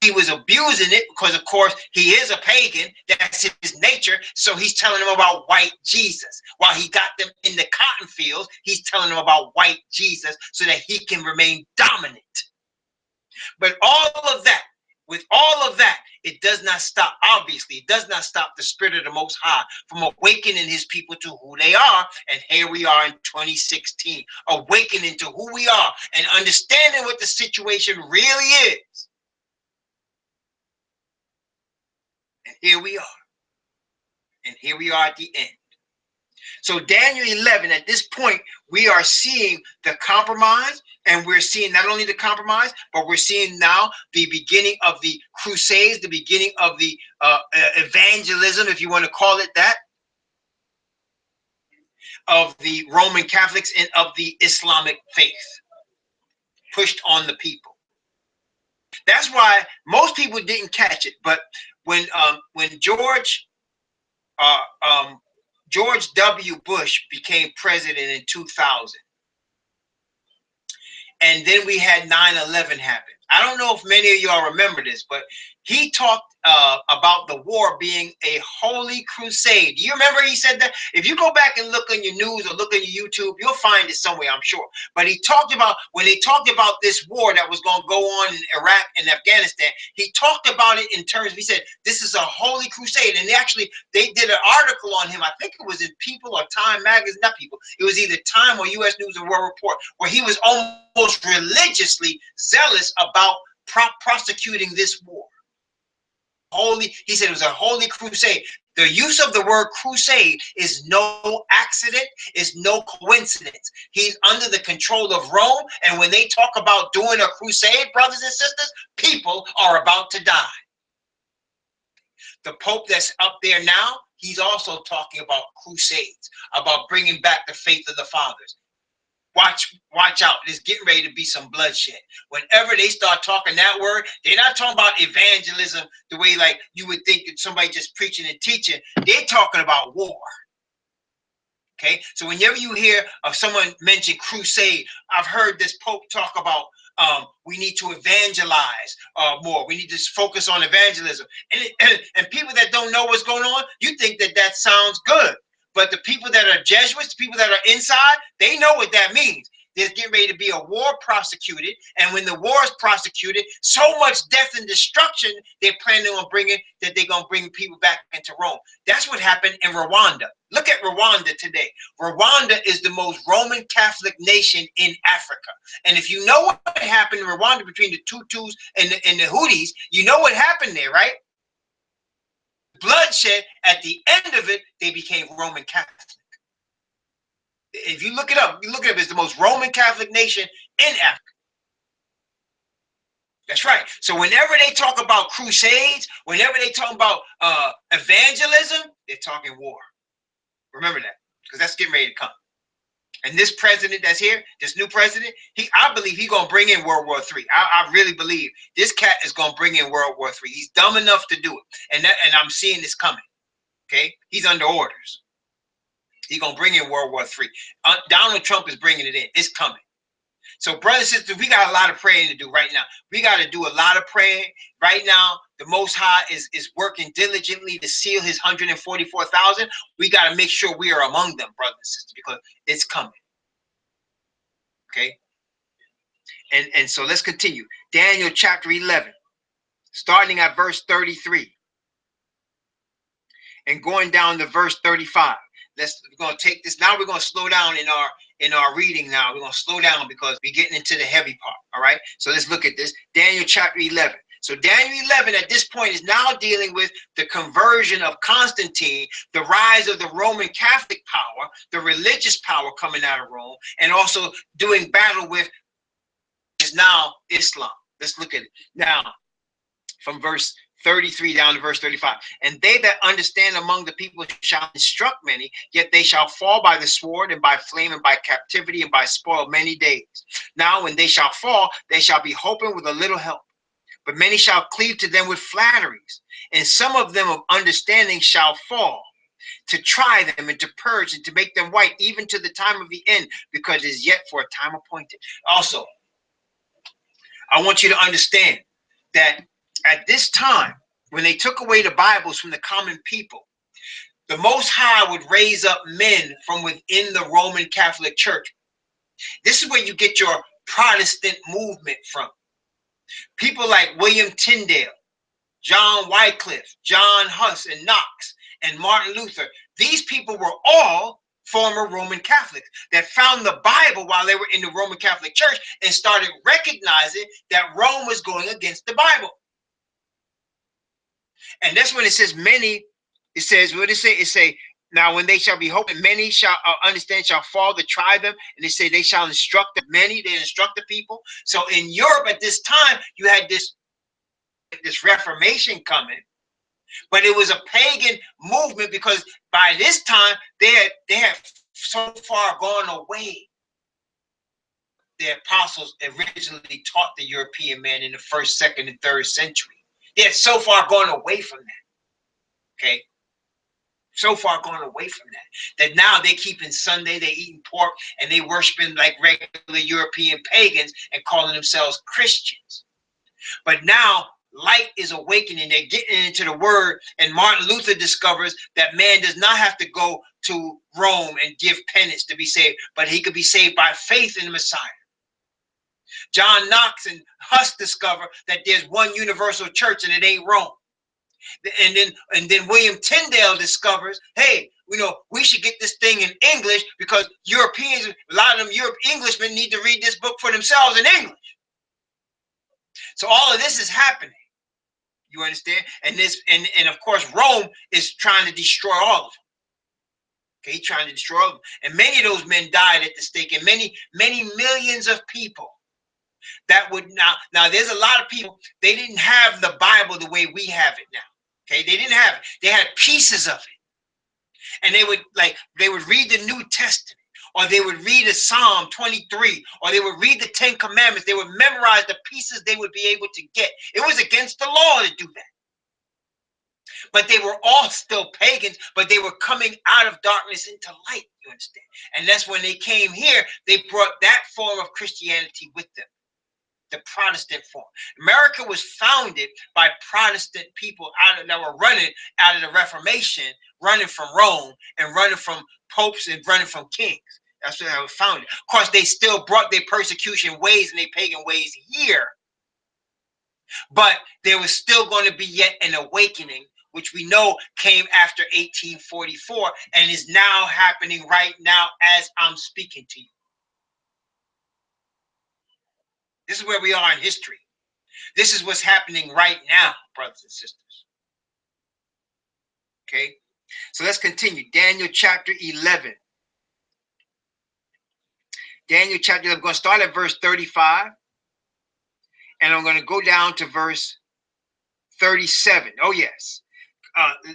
He was abusing it because, of course, he is a pagan. That's his nature. So he's telling them about white Jesus. While he got them in the cotton fields, he's telling them about white Jesus so that he can remain dominant. But with all of that, it does not stop, obviously, it does not stop the Spirit of the Most High from awakening his people to who they are. And here we are in 2016, awakening to who we are and understanding what the situation really is. And here we are. And here we are at the end. So Daniel 11, at this point, we are seeing the compromise, and we're seeing not only the compromise, but we're seeing now the beginning of the Crusades, the beginning of the evangelism, if you want to call it that, of the Roman Catholics and of the Islamic faith pushed on the people. That's why most people didn't catch it. But when George W. Bush became president in 2000, and then we had 9/11 happen. I don't know if many of y'all remember this, but he talked about the war being a holy crusade. Do you remember he said that? If you go back and look on your news or look on your YouTube, you'll find it somewhere, I'm sure. But he talked about, when they talked about this war that was going to go on in Iraq and Afghanistan, he talked about it in terms, he said, this is a holy crusade. And they did an article on him. I think it was in People or Time Magazine, not People. It was either Time or U.S. News and World Report, where he was almost religiously zealous about prosecuting this war. He said it was a holy crusade. The use of the word crusade is no accident, is no coincidence. He's under the control of Rome, and when they talk about doing a crusade, brothers and sisters, people are about to die. The Pope that's up there now, he's also talking about crusades, about bringing back the faith of the fathers. Watch out. There's getting ready to be some bloodshed. Whenever they start talking that word, they're not talking about evangelism the way like you would think that somebody just preaching and teaching. They're talking about war. Okay? So whenever you hear of someone mention crusade, I've heard this Pope talk about we need to evangelize more. We need to focus on evangelism. And people that don't know what's going on, you think that sounds good. But the people that are Jesuits, the people that are inside, they know what that means. There's getting ready to be a war prosecuted. And when the war is prosecuted, so much death and destruction they're planning on bringing that they're going to bring people back into Rome. That's what happened in Rwanda. Look at Rwanda today. Rwanda is the most Roman Catholic nation in Africa. And if you know what happened in Rwanda between the Tutus and the Hutus, you know what happened there, right? Bloodshed, at the end of it, they became Roman Catholic. If you look it up, it's the most Roman Catholic nation in Africa. That's right. So whenever they talk about crusades, whenever they talk about evangelism, they're talking war. Remember that, because that's getting ready to come. And this president that's here, this new president, I believe he's gonna bring in World War III. I really believe this cat is gonna bring in World War III. He's dumb enough to do it, and I'm seeing this coming. Okay, he's under orders. He's gonna bring in World War III. Donald Trump is bringing it in. It's coming. So, brothers and sisters, we got a lot of praying to do right now. We got to do a lot of praying right now. The Most High is working diligently to seal His 144,000. We got to make sure we are among them, brothers and sisters, because it's coming. Okay. And so let's continue. Daniel chapter 11, starting at verse 33 and going down to verse 35. We're going to take this. Now we're going to slow down in our reading now. We're going to slow down because we're getting into the heavy part. All right. So let's look at this. Daniel chapter 11. So Daniel 11 at this point is now dealing with the conversion of Constantine, the rise of the Roman Catholic power, the religious power coming out of Rome, and also doing battle with is now Islam. Let's look at it now from verse 33 down to verse 35. And they that understand among the people shall instruct many, yet they shall fall by the sword and by flame and by captivity and by spoil many days. Now when they shall fall, they shall be hoping with a little help. But many shall cleave to them with flatteries, and some of them of understanding shall fall, to try them and to purge and to make them white, even to the time of the end, because it is yet for a time appointed. Also, I want you to understand that at this time, when they took away the Bibles from the common people, the Most High would raise up men from within the Roman Catholic Church. This is where you get your Protestant movement from. People like William Tyndale, John Wycliffe, John Huss, and Knox, and Martin Luther. These people were all former Roman Catholics that found the Bible while they were in the Roman Catholic Church and started recognizing that Rome was going against the Bible. And that's when it says many, it says, what did it say? It say, now when they shall be hoping, many shall understand, shall fall to try them. And they say they shall instruct the many, they instruct the people. So in Europe at this time, you had this Reformation coming, but it was a pagan movement because by this time they had so far gone away. The apostles originally taught the European man in the 1st, 2nd, and 3rd century. They had so far gone away from that. Okay. So far gone away from that now they keeping Sunday, they eating pork, and they worshiping like regular European pagans and calling themselves Christians. But now light is awakening. They're getting into the word, and Martin Luther discovers that man does not have to go to Rome and give penance to be saved, but he could be saved by faith in the Messiah. John Knox and Huss discover that there's one universal church and it ain't Rome. And then William Tyndale discovers, hey, we should get this thing in English because Europeans, a lot of them Englishmen need to read this book for themselves in English. So all of this is happening. You understand? And of course, Rome is trying to destroy all of them. Okay, trying to destroy all of them. And many of those men died at the stake, and many millions of people that would now there's a lot of people, they didn't have the Bible the way we have it now. Okay, they didn't have it. They had pieces of it. And they would read the New Testament, or they would read a Psalm 23, or they would read the 10 Commandments. They would memorize the pieces they would be able to get. It was against the law to do that. But they were all still pagans, but they were coming out of darkness into light, you understand? And that's when they came here, they brought that form of Christianity with them. The Protestant form. America was founded by Protestant people that were running out of the Reformation, running from Rome and running from popes and running from kings. That's what I was founded. Of course, they still brought their persecution ways and their pagan ways here, but there was still going to be yet an awakening, which we know came after 1844 and is now happening right now as I'm speaking to you. This is where we are in history. This is what's happening right now, brothers and sisters. Okay, so let's continue. Daniel chapter 11. Daniel chapter 11. I'm going to start at verse 35. And I'm going to go down to verse 37. Oh, yes.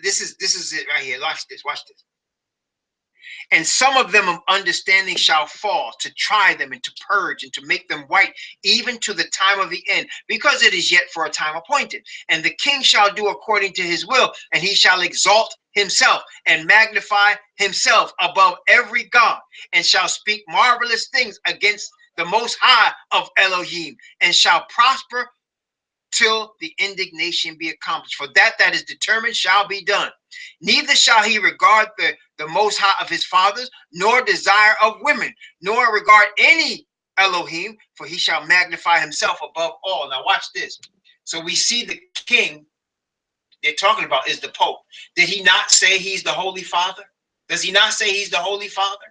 This is it right here. Watch this. Watch this. And some of them of understanding shall fall, to try them and to purge and to make them white, even to the time of the end, because it is yet for a time appointed. And the king shall do according to his will, and he shall exalt himself and magnify himself above every god, and shall speak marvelous things against the Most High of Elohim, and shall prosper till the indignation be accomplished. For that is determined shall be done. Neither shall he regard the Most High of his fathers, nor desire of women, nor regard any Elohim, for he shall magnify himself above all. Now watch this. So we see the king they're talking about is the Pope. Did he not say he's the Holy Father? Does he not say he's the Holy Father?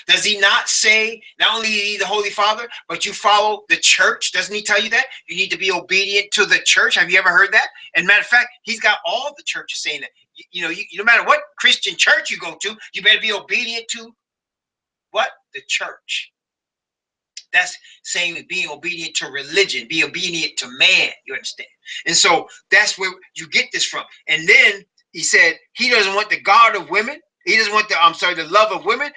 Does he not say not only is he the Holy Father, but you follow the church? Doesn't he tell you that? You need to be obedient to the church. Have you ever heard that? And matter of fact, he's got all the churches saying that. No matter what Christian church you go to, you better be obedient to what? The church. That's saying being obedient to religion, be obedient to man, you understand? And so that's where you get this from. And then he said he doesn't want the God of women. He doesn't want the love of women.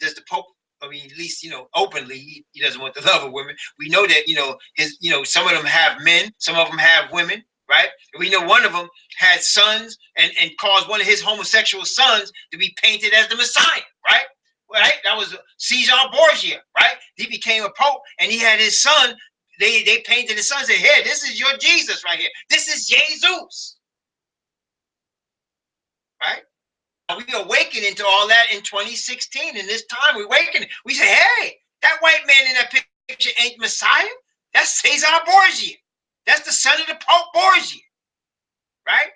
Does the Pope, at least, openly, he doesn't want the love of women. We know that, some of them have men, some of them have women, right? And we know one of them had sons and caused one of his homosexual sons to be painted as the Messiah, right? Right? That was Caesar Borgia, right? He became a pope and he had his son. They painted his son and said, "Here, this is your Jesus right here. This is Jesus." Right? We awakening to all that in 2016. In this time, we awakening. We say, "Hey, that white man in that picture ain't Messiah. That's Caesar Borgia. That's the son of the Pope Borgia." Right?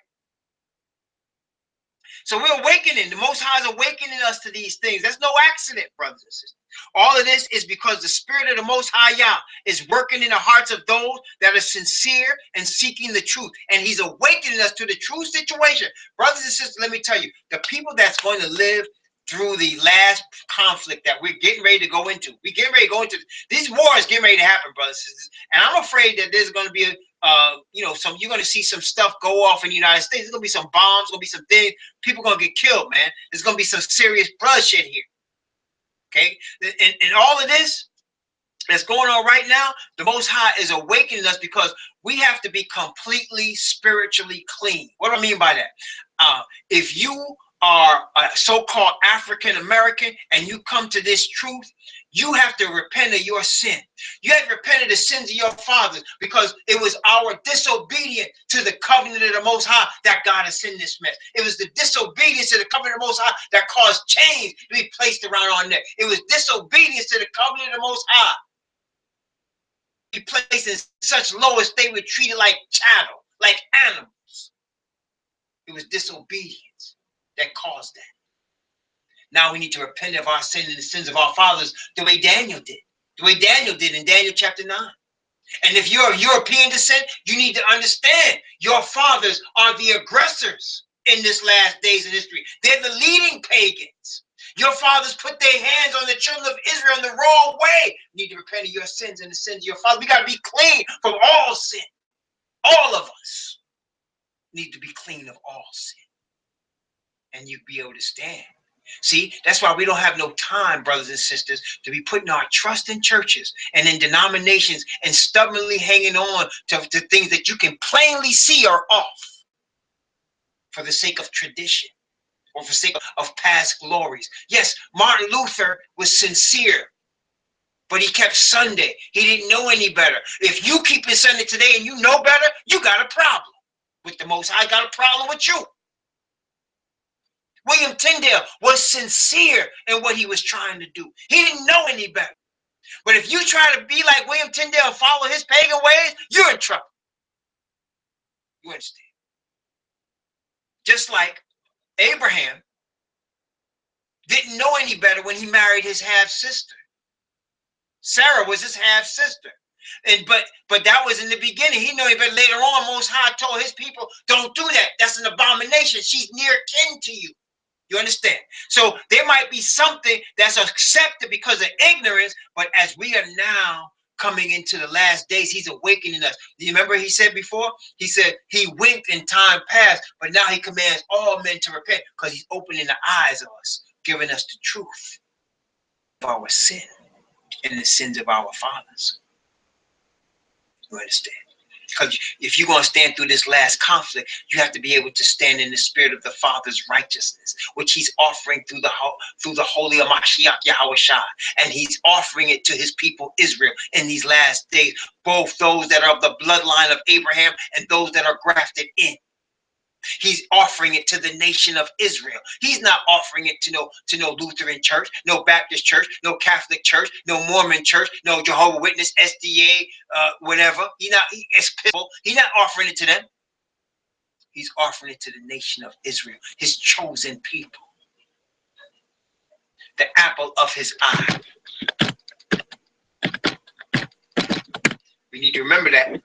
So we're awakening. The Most High is awakening us to these things. That's no accident, brothers and sisters. All of this is because the Spirit of the Most High Yah is working in the hearts of those that are sincere and seeking the truth. And he's awakening us to the true situation. Brothers and sisters, let me tell you, the people that's going to live through the last conflict that we're getting ready to go into. We're getting ready to go into these wars getting ready to happen, brothers and sisters. And I'm afraid that there's going to be you're going to see some stuff go off in the United States. There's going to be some bombs, going to be some things. People are going to get killed, man. There's going to be some serious bloodshed here. Okay? And all of this that's going on right now, the Most High is awakening us because we have to be completely spiritually clean. What do I mean by that? If you are a so-called African American and you come to this truth, you have to repent of your sin. You have to repent of the sins of your fathers because it was our disobedience to the covenant of the Most High that got us in this mess. It was the disobedience to the covenant of the Most High that caused chains to be placed around our neck. It was disobedience to the covenant of the Most High. Be placed in such low estate, we were treated like cattle, like animals. It was disobedience that caused that. Now we need to repent of our sin and the sins of our fathers the way Daniel did. The way Daniel did in Daniel chapter 9. And if you're of European descent, you need to understand your fathers are the aggressors in this last days of history. They're the leading pagans. Your fathers put their hands on the children of Israel in the wrong way. You need to repent of your sins and the sins of your fathers. We got to be clean from all sin. All of us need to be clean of all sin. And you'll be able to stand. See, that's why we don't have no time, brothers and sisters, to be putting our trust in churches and in denominations and stubbornly hanging on to things that you can plainly see are off for the sake of tradition or for the sake of past glories. Yes, Martin Luther was sincere, but he kept Sunday. He didn't know any better. If you keep it Sunday today and you know better, you got a problem with the Most High. I got a problem with you. William Tyndale was sincere in what he was trying to do. He didn't know any better. But if you try to be like William Tyndale and follow his pagan ways, you're in trouble. You understand? Just like Abraham didn't know any better when he married his half-sister. Sarah was his half-sister. But that was in the beginning. He knew it, but later on, Most High told his people, don't do that. That's an abomination. She's near kin to you. You understand? So there might be something that's accepted because of ignorance, but as we are now coming into the last days, he's awakening us. Do you remember he said before? He said he winked in time past, but now he commands all men to repent because he's opening the eyes of us. giving us the truth of our sin and the sins of our fathers. You understand? Because if you're going to stand through this last conflict, you have to be able to stand in the spirit of the Father's righteousness, which he's offering through the Holy of Mashiach Yahweh Shai. And he's offering it to his people Israel in these last days, both those that are of the bloodline of Abraham and those that are grafted in. He's offering it to the nation of Israel. He's not offering it to no Lutheran church, no Baptist church, no Catholic church, no Mormon church, no Jehovah's Witness, SDA, whatever. He's not offering it to them. He's offering it to the nation of Israel, his chosen people, the apple of his eye. We need to remember that.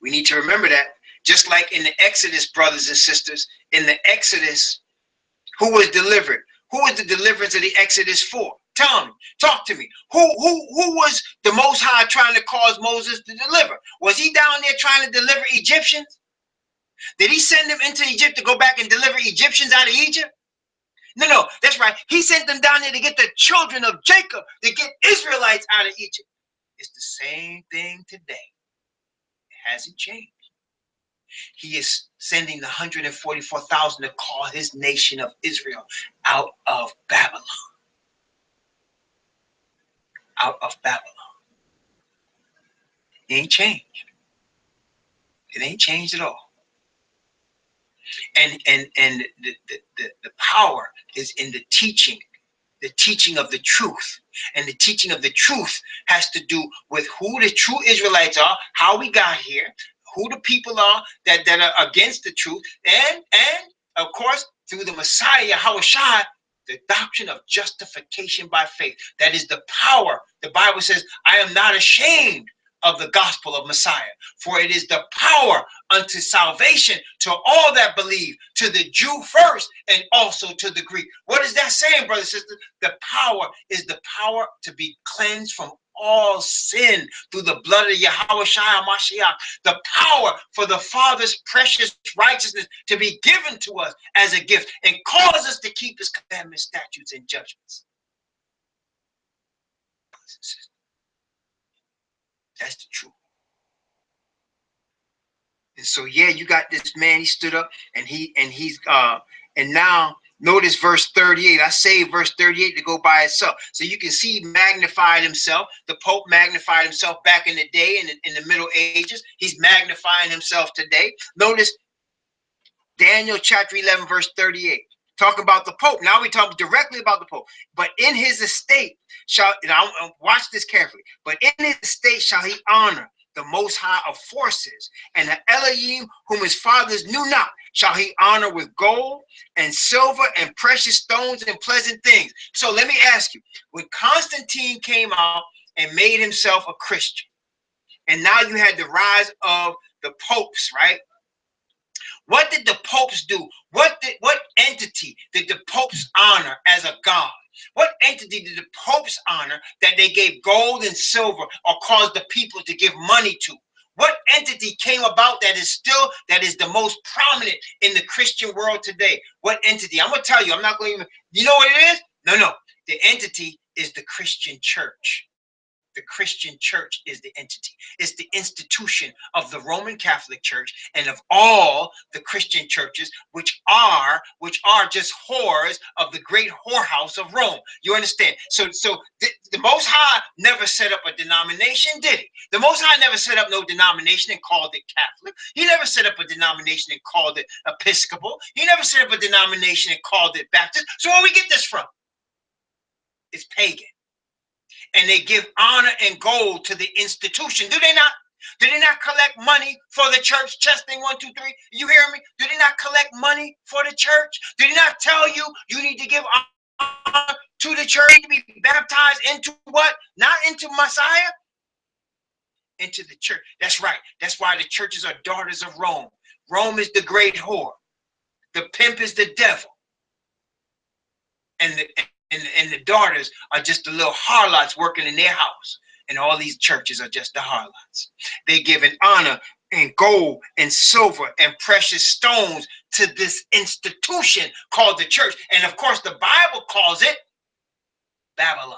We need to remember that. Just like in the Exodus, brothers and sisters, in the Exodus, who was delivered? Who was the deliverance of the Exodus for? Tell me, talk to me. Who was the Most High trying to cause Moses to deliver? Was he down there trying to deliver Egyptians? Did he send them into Egypt to go back and deliver Egyptians out of Egypt? No, that's right. He sent them down there to get the children of Jacob, to get Israelites out of Egypt. It's the same thing today. It hasn't changed. He is sending the 144,000 to call his nation of Israel out of Babylon. Out of Babylon. It ain't changed. It ain't changed at all. And the power is in the teaching of the truth. And the teaching of the truth has to do with who the true Israelites are, how we got here, who the people are that are against the truth, and of course through the Messiah Yahweh Shai, the doctrine of justification by faith. That is the power. The Bible says, I am not ashamed of the gospel of Messiah, for it is the power unto salvation to all that believe, to the Jew first and also to the Greek. What is that saying, brothers and sisters? The power is the power to be cleansed from all sin through the blood of Yahweh Shai Mashiach. The power for the Father's precious righteousness to be given to us as a gift and cause us to keep his commandments, statutes, and judgments. That's the truth. And so, yeah, you got this man, he stood up and and now notice verse 38. I saved verse 38 to go by itself. So you can see he magnified himself. The Pope magnified himself back in the day, in the Middle Ages. He's magnifying himself today. Notice Daniel chapter 11, verse 38. Talk about the Pope. Now we talk directly about the Pope. But in his estate shall, now watch this carefully, but in his estate shall he honor the Most High of forces, and the Elohim whom his fathers knew not shall he honor with gold and silver and precious stones and pleasant things. So let me ask you, when Constantine came out and made himself a Christian, and now you had the rise of the popes, right? What did the popes do? What entity did the popes honor as a god? What entity did the popes honor that they gave gold and silver or caused the people to give money to? What entity came about that is the most prominent in the Christian world today? What entity? I'm going to tell you, I'm not going to even, you know what it is? No. The entity is the Christian church. The Christian church is the entity. It's the institution of the Roman Catholic Church and of all the Christian churches, which are just whores of the great whorehouse of Rome. You understand? So the Most High never set up a denomination, did he? The Most High never set up no denomination and called it Catholic. He never set up a denomination and called it Episcopal. He never set up a denomination and called it Baptist. So where we get this from? It's pagan. And they give honor and gold to the institution. Do they not? Do they not collect money for the church? Testing 1, 2, 3. You hear me? Do they not collect money for the church? Do they not tell you you need to give honor to the church, to be baptized into what? Not into Messiah? Into the church. That's right. That's why the churches are daughters of Rome. Rome is the great whore. The pimp is the devil. And the daughters are just the little harlots working in their house. And all these churches are just the harlots. They give an honor and gold and silver and precious stones to this institution called the church. And of course, the Bible calls it Babylon.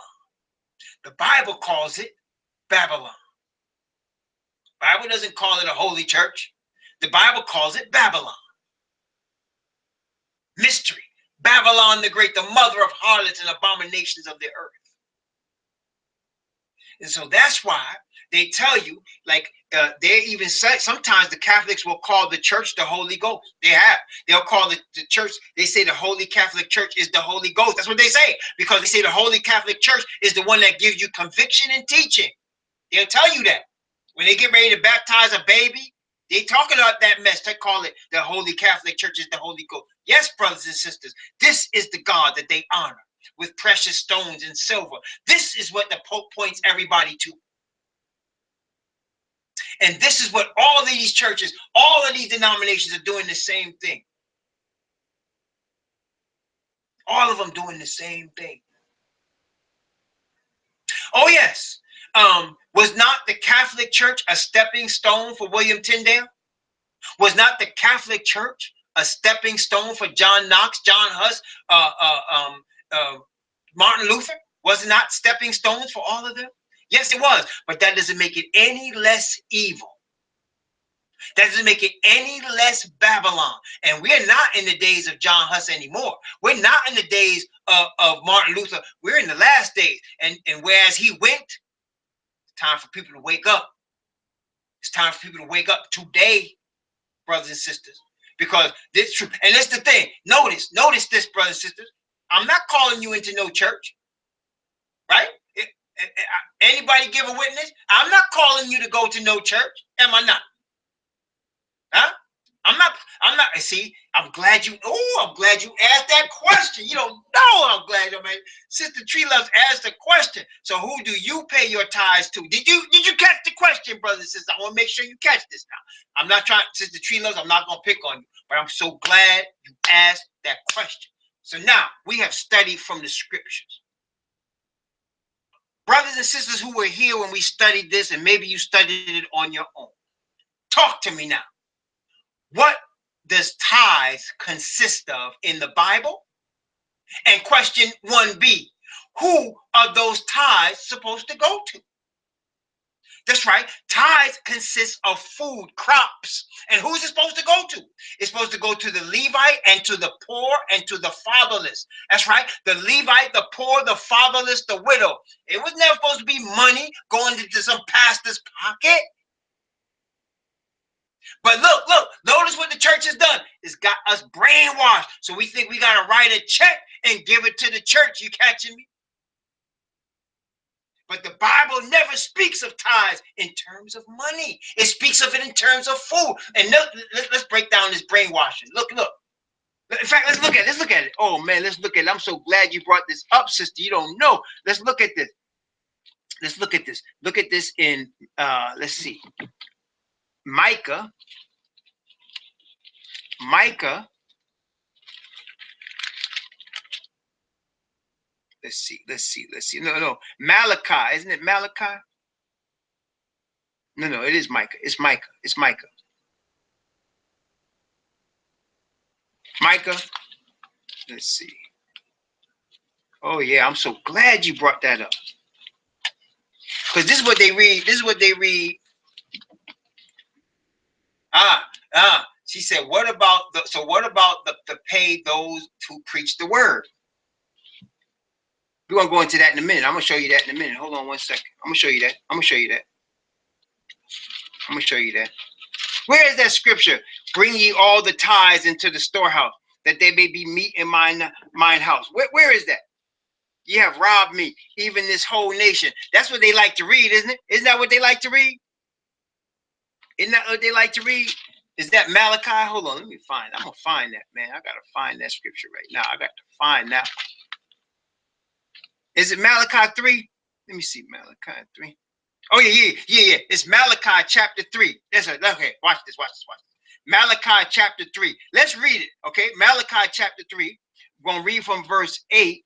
The Bible calls it Babylon. The Bible doesn't call it a holy church. The Bible calls it Babylon. Mystery. Babylon the Great, the mother of harlots and abominations of the earth. And so that's why they tell you, like, they even say, sometimes the Catholics will call the church the Holy Ghost. They'll call the church, they say the Holy Catholic Church is the Holy Ghost. That's what they say, because they say the Holy Catholic Church is the one that gives you conviction and teaching. They'll tell you that. When they get ready to baptize a baby, they talking about that mess. They call it the Holy Catholic Church is the Holy Ghost. Yes, brothers and sisters, this is the God that they honor with precious stones and silver. This is what the Pope points everybody to. And this is what all of these churches, all of these denominations are doing the same thing. All of them doing the same thing. Oh, yes. Was not the Catholic Church a stepping stone for William Tyndale? Was not the Catholic Church a stepping stone for John Knox, John Huss, Martin Luther? Was it not stepping stones for all of them? Yes, it was. But that doesn't make it any less evil. That doesn't make it any less Babylon. And we're not in the days of John Huss anymore. We're not in the days of Martin Luther. We're in the last days. And whereas he went, it's time for people to wake up. It's time for people to wake up today, brothers and sisters. Because this is true. And that's the thing. Notice this, brothers and sisters. I'm not calling you into no church. Right? Anybody give a witness? I'm not calling you to go to no church. Am I not? Huh? I'm not, see, I'm glad you asked that question. You don't know I'm glad you, man. Sister Tree Loves asked the question. So who do you pay your tithes to? Did you catch the question, brothers and sisters? I want to make sure you catch this now. I'm not trying, Sister Tree Loves, I'm not going to pick on you, but I'm so glad you asked that question. So now we have studied from the scriptures. Brothers and sisters who were here when we studied this, and maybe you studied it on your own. Talk to me now. What does tithes consist of in the Bible? And question 1B, who are those tithes supposed to go to? That's right. Tithes consist of food, crops. And who's it supposed to go to? It's supposed to go to the Levite and to the poor and to the fatherless. That's right. The Levite, the poor, the fatherless, the widow. It was never supposed to be money going into some pastor's pocket. But look, notice what the church has done. It's got us brainwashed. So we think we got to write a check and give it to the church. You catching me? But the Bible never speaks of tithes in terms of money. It speaks of it in terms of food. And let's break down this brainwashing. Look. In fact, let's look at it. Oh, man, let's look at it. I'm so glad you brought this up, sister. You don't know. Let's look at this. Look at this in, let's see. Micah. Let's see. No. Malachi. Isn't it Malachi? No, it is Micah. It's Micah. Micah. Let's see. Oh, yeah. I'm so glad you brought that up. Because this is what they read. She said, what about the pay those who preach the word? We're going to go into that in a minute. I'm going to show you that in a minute. Hold on 1 second. I'm going to show you that. Where is that scripture? Bring ye all the tithes into the storehouse, that there may be meat in mine house. Where is that? You have robbed me, even this whole nation. That's what they like to read, isn't it? Isn't that what they like to read? Isn't that what they like to read? Is that Malachi? Hold on, let me find it. I'm going to find that, man. I got to find that scripture right now. I got to find that. Is it Malachi 3? Let me see, Malachi 3. Oh, yeah. It's Malachi chapter 3. Okay, watch this. Malachi chapter 3. Let's read it, okay? Malachi chapter 3. We're going to read from verse 8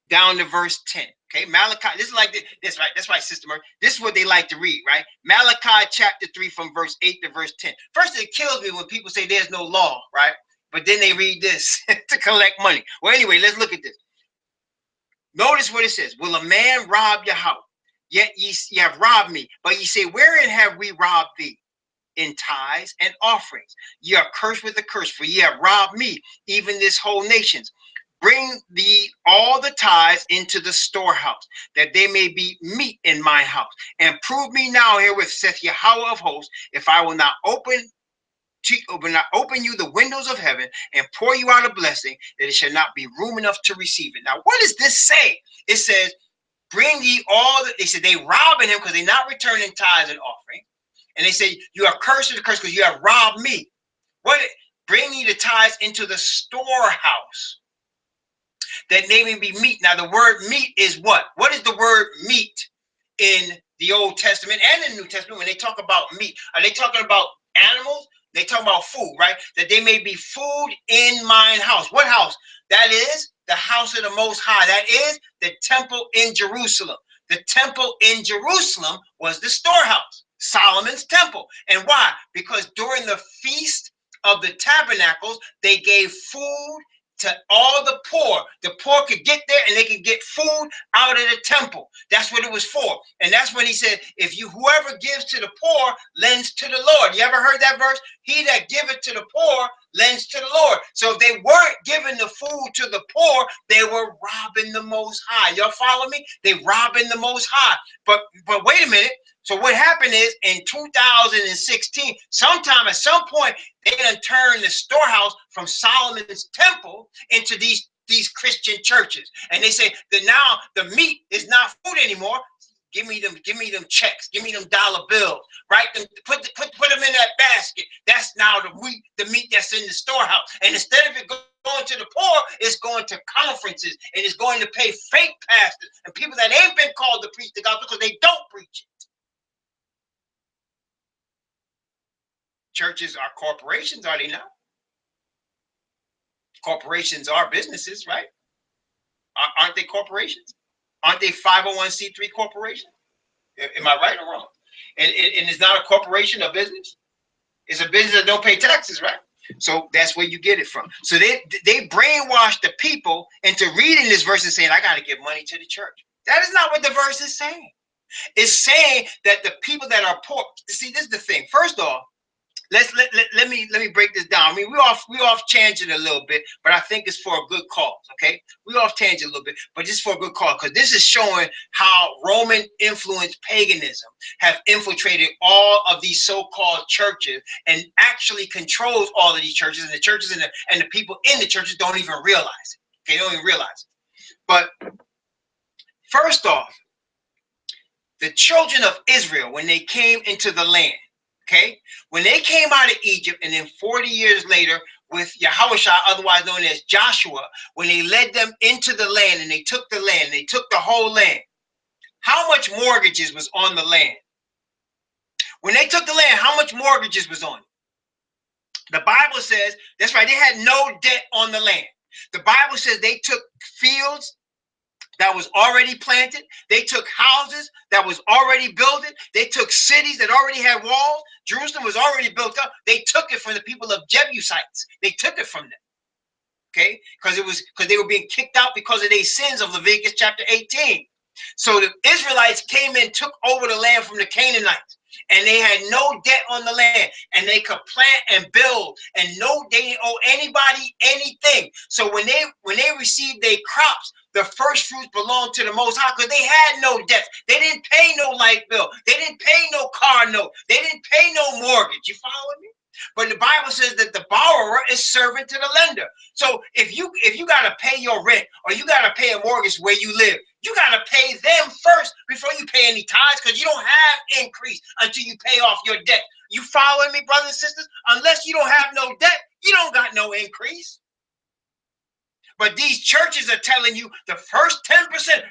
down to verse 10. Okay, Malachi, this is like this, right? That's right, Sister Murray. This is what they like to read, right? Malachi chapter 3 from verse 8 to verse 10. First, it kills me when people say there's no law, right? But then they read this to collect money. Well, anyway, let's look at this. Notice what it says. Will a man rob your house? Yet ye have robbed me. But ye say, wherein have we robbed thee? In tithes and offerings. Ye are cursed with a curse, for ye have robbed me, even this whole nations. Bring thee all the tithes into the storehouse, that they may be meat in my house. And prove me now herewith, saith Yahweh of hosts, if I will not open you the windows of heaven and pour you out a blessing, that it shall not be room enough to receive it. Now, what does this say? It says, bring ye all they said they robbing him because they're not returning tithes and offering. And they say, you are cursed with the curse because you have robbed me. What? Bring ye the tithes into the storehouse, that they may be meat. Now, the word meat is what? What is the word meat in the Old Testament and in the New Testament? When they talk about meat, are they talking about animals? They talk about food, right? That they may be food in mine house. What house? That is the house of the Most High. That is the temple in Jerusalem. The temple in Jerusalem was the storehouse, Solomon's temple. And why? Because during the feast of the tabernacles, they gave food to all the poor. The poor could get there and they could get food out of the temple. That's what it was for. And that's when he said, if you, whoever gives to the poor lends to the Lord. You ever heard that verse? He that giveth to the poor lends to the Lord. So if they weren't giving the food to the poor, they were robbing the Most High. Y'all follow me? They robbing the Most High. But wait a minute. So what happened is in 2016, sometime at some point, they done turned the storehouse from Solomon's temple into these Christian churches. And they say that now the meat is not food anymore. Give me them checks, give me them dollar bills, right? Put them in that basket. That's now the meat that's in the storehouse. And instead of it going to the poor, it's going to conferences and it's going to pay fake pastors and people that ain't been called to preach the gospel because they don't preach it. Churches are corporations, are they not? Corporations are businesses, right? Aren't they corporations? Aren't they 501c3 corporations? Am I right or wrong? And it's not a corporation, a business. It's a business that don't pay taxes, right? So that's where you get it from. So they brainwash the people into reading this verse and saying, I got to give money to the church. That is not what the verse is saying. It's saying that the people that are poor, see, this is the thing. First off, let me break this down. I mean, we off tangent a little bit, but I think it's for a good cause. Okay, we off tangent a little bit, but just for a good cause, because this is showing how Roman influenced paganism have infiltrated all of these so-called churches and actually controls all of these churches, and the churches and the people in the churches don't even realize it. Okay, they don't even realize it. But first off, the children of Israel, when they came into the land, okay, when they came out of Egypt, and then 40 years later with Yahushua, otherwise known as Joshua, when they led them into the land and they took the land, they took the whole land, how much mortgages was on the land? When they took the land, how much mortgages was on it? The Bible says, that's right, they had no debt on the land. The Bible says they took fields that was already planted. They took houses that was already built. They took cities that already had walls. Jerusalem was already built up. They took it from the people of Jebusites. They took it from them. Okay, because they were being kicked out because of their sins of Leviticus chapter 18. So the Israelites came in, took over the land from the Canaanites, and they had no debt on the land, and they could plant and build, and they didn't owe anybody anything. So when they received their crops, the first fruits belonged to the Most High because they had no debt. They didn't pay no light bill. They didn't pay no car note. They didn't pay no mortgage. You following me? But the Bible says that the borrower is servant to the lender. So if you got to pay your rent or you got to pay a mortgage where you live, you got to pay them first before you pay any tithes, because you don't have increase until you pay off your debt. You following me, brothers and sisters? Unless you don't have no debt, you don't got no increase. But these churches are telling you the first 10%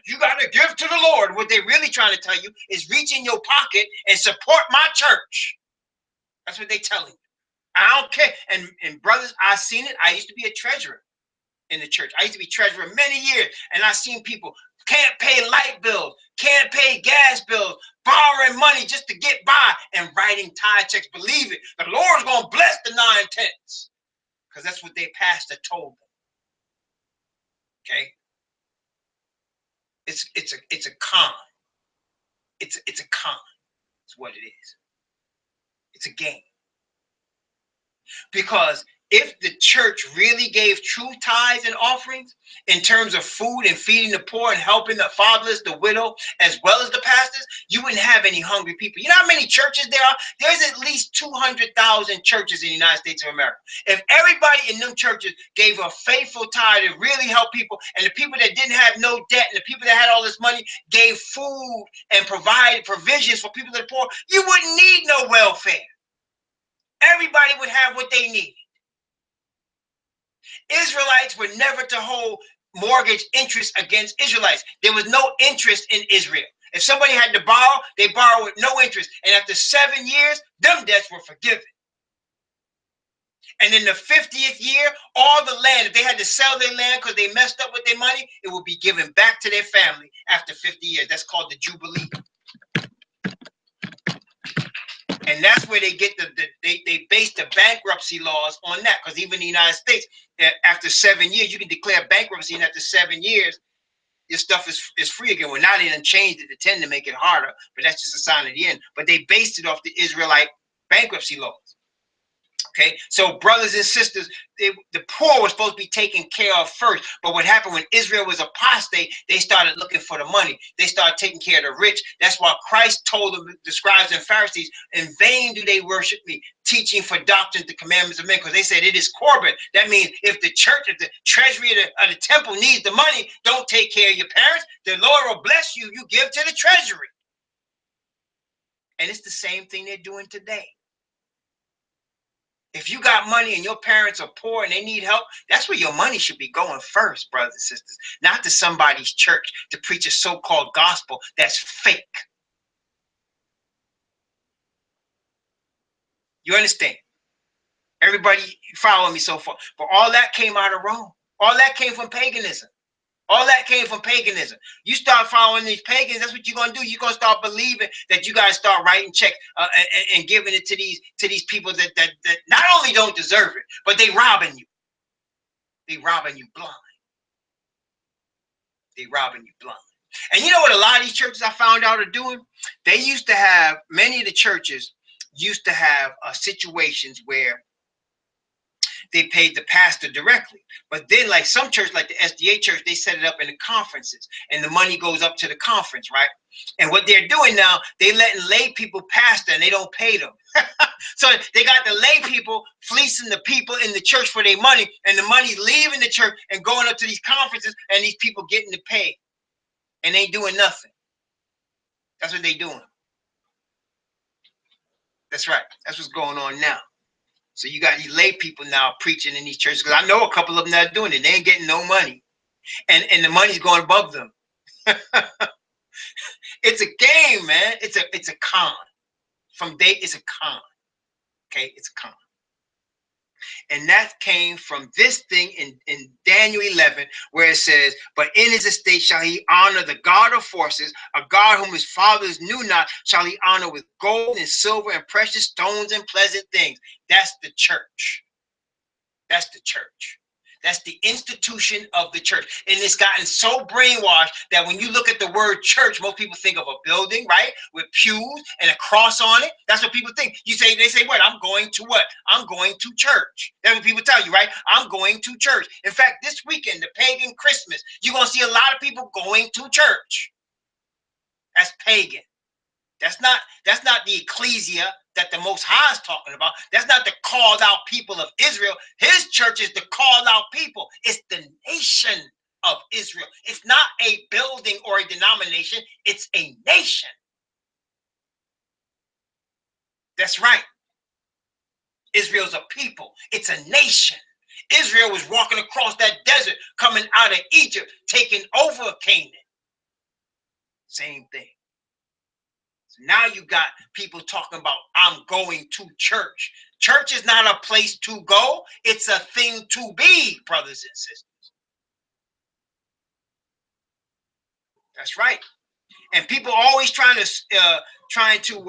you got to give to the Lord. What they're really trying to tell you is reach in your pocket and support my church. That's what they're telling you. I don't care. And brothers, I've seen it. I used to be a treasurer. in the church. I used to be treasurer many years, and I seen people can't pay light bills, can't pay gas bills, borrowing money just to get by and writing tithe checks. Believe it, the Lord's going to bless the 9/10, because that's what their pastor told them. Okay, it's a con. It's a con. It's what it is. It's a game. Because if the church really gave true tithes and offerings in terms of food and feeding the poor and helping the fatherless, the widow, as well as the pastors, you wouldn't have any hungry people. You know how many churches there are? There's at least 200,000 churches in the United States of America. If everybody in them churches gave a faithful tithe to really help people, and the people that didn't have no debt and the people that had all this money gave food and provided provisions for people that are poor, you wouldn't need no welfare. Everybody would have what they need. Israelites were never to hold mortgage interest against Israelites. There was no interest in Israel. If somebody had to borrow, they borrowed with no interest. And after 7 years, them debts were forgiven. And in the 50th year, all the land, if they had to sell their land because they messed up with their money, it would be given back to their family after 50 years. That's called the Jubilee. And that's where they get they base the bankruptcy laws on that, because even in the United States, after 7 years, you can declare bankruptcy, and after 7 years, your stuff is free again. Well, now they done changed it to 10 to make it harder, but that's just a sign of the end. But they based it off the Israelite bankruptcy laws. Okay, so brothers and sisters, the poor were supposed to be taken care of first. But what happened when Israel was apostate, they started looking for the money. They started taking care of the rich. That's why Christ told them, the scribes and Pharisees, in vain do they worship me, teaching for doctrine the commandments of men, because they said it is Corbin. That means if the church, if the treasury of the temple needs the money, don't take care of your parents. The Lord will bless you. You give to the treasury. And it's the same thing they're doing today. If you got money and your parents are poor and they need help, that's where your money should be going first, brothers and sisters, not to somebody's church to preach a so-called gospel that's fake. You understand? Everybody follow me so far. But all that came out of Rome. All that came from paganism. All that came from paganism. You start following these pagans, that's what you're going to do. You're going to start believing that you guys start writing checks and giving it to these people that not only don't deserve it, but they robbing you. They robbing you blind. They robbing you blind. And you know what a lot of these churches I found out are doing? They used to have, many of the churches used to have situations where they paid the pastor directly. But then, like some churches, like the SDA church, they set it up in the conferences, and the money goes up to the conference, right? And what they're doing now, they letting lay people pastor, and they don't pay them. So they got the lay people fleecing the people in the church for their money, and the money's leaving the church and going up to these conferences, and these people getting to pay, and they doing nothing. That's what they doing. That's right. That's what's going on now. So you got these lay people now preaching in these churches, because I know a couple of them that are doing it. They ain't getting no money, and the money's going above them. It's a game, man. It's a con. From day, it's a con. Okay, it's a con. And that came from this thing in Daniel 11, where it says, but in his estate shall he honor the God of forces, a God whom his fathers knew not, shall he honor with gold and silver and precious stones and pleasant things. That's the church. That's the church. That's the institution of the church. And it's gotten so brainwashed that when you look at the word church, most people think of a building, right? With pews and a cross on it. That's what people think. They say, what? I'm going to what? I'm going to church. That's what people tell you, right? I'm going to church. In fact, this weekend, the pagan Christmas, you're going to see a lot of people going to church. That's pagan. That's not the ecclesia that the Most High is talking about. That's not the called out people of Israel. His church is the called out people. It's the nation of Israel. It's not a building or a denomination. It's a nation. That's right. Israel's a people. It's a nation. Israel was walking across that desert, coming out of Egypt, taking over Canaan. Same thing. Now you got people talking about, I'm going to church. Church is not a place to go. It's a thing to be, brothers and sisters. That's right. And people always trying to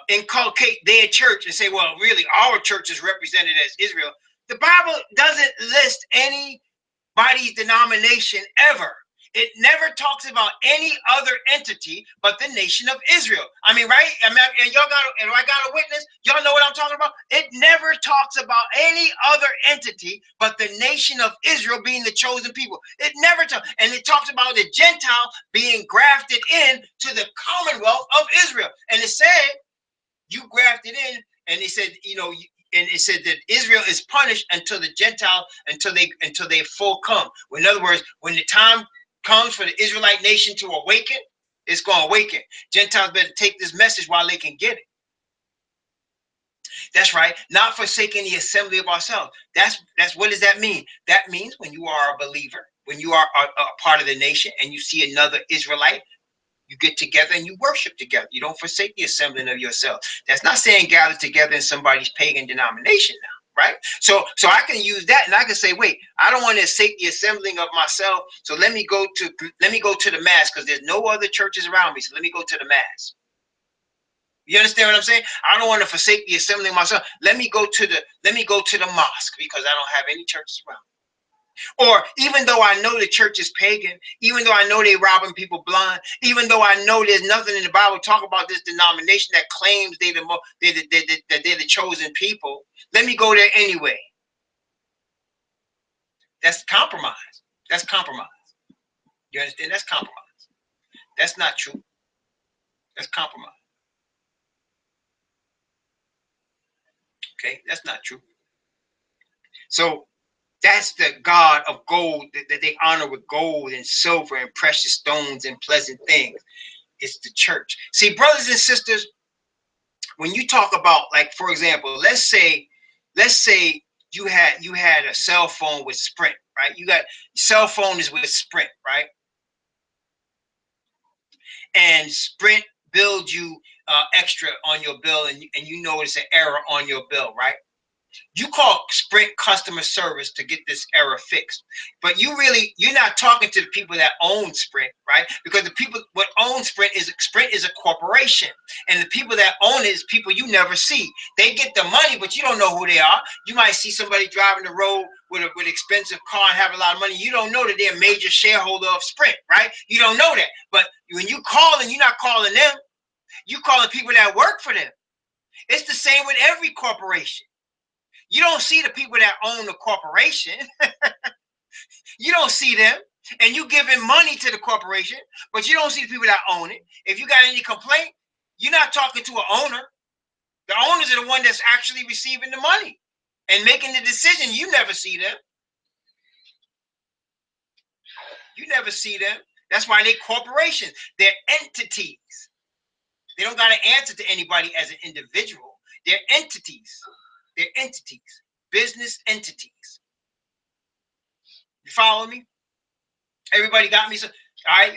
inculcate their church and say, well, really, our church is represented as Israel. The Bible doesn't list anybody's denomination ever. It never talks about any other entity but the nation of Israel. I mean, right? I mean, and y'all got, and I got a witness. Y'all know what I'm talking about. It never talks about any other entity but the nation of Israel being the chosen people. It never talks, and it talks about the Gentile being grafted in to the commonwealth of Israel. And it said, you grafted in, and it said, you know, and it said that Israel is punished until the Gentile, until they full come. Well, in other words, when the time comes for the Israelite nation to awaken, it's going to awaken. Gentiles better take this message while they can get it. That's right. Not forsaking the assembly of ourselves. That's what does that mean? That means when you are a believer, when you are a part of the nation, and you see another Israelite, you get together and you worship together. You don't forsake the assembling of yourself. That's not saying gather together in somebody's pagan denomination now, right? So I can use that, and I can say, wait, I don't want to forsake the assembling of myself. So let me go to the mass, because there's no other churches around me. So let me go to the mass. You understand what I'm saying? I don't want to forsake the assembling of myself. Let me go to the mosque, because I don't have any churches around. Or even though I know the church is pagan, even though I know they're robbing people blind, even though I know there's nothing in the Bible talk about this denomination that claims they're the chosen people, let me go there anyway. That's compromise. That's compromise. You understand? That's compromise. That's not true. That's compromise. Okay, that's not true. So that's the God of gold that they honor with gold and silver and precious stones and pleasant things. It's the church. See, brothers and sisters, when you talk about, like, for example, let's say you had a cell phone with Sprint, right? You got cell phone is with Sprint, right? And Sprint billed you extra on your bill, and you notice an error on your bill, right? You call Sprint customer service to get this error fixed, but you're not talking to the people that own Sprint, right? Because the people what own Sprint is a corporation, and the people that own it is people you never see. They get the money, but you don't know who they are. You might see somebody driving the road with an expensive car and have a lot of money. You don't know that they're a major shareholder of Sprint, right? You don't know that. But when you call, and you're not calling them, you calling people that work for them. It's the same with every corporation. You don't see the people that own the corporation. You don't see them, and you giving money to the corporation, but you don't see the people that own it. If you got any complaint, you're not talking to an owner. The owners are the one that's actually receiving the money and making the decision. You never see them. You never see them. That's why they're corporations. They're entities. They don't got to answer to anybody as an individual. They're entities. They're entities. Business entities. You follow me? Everybody got me? So I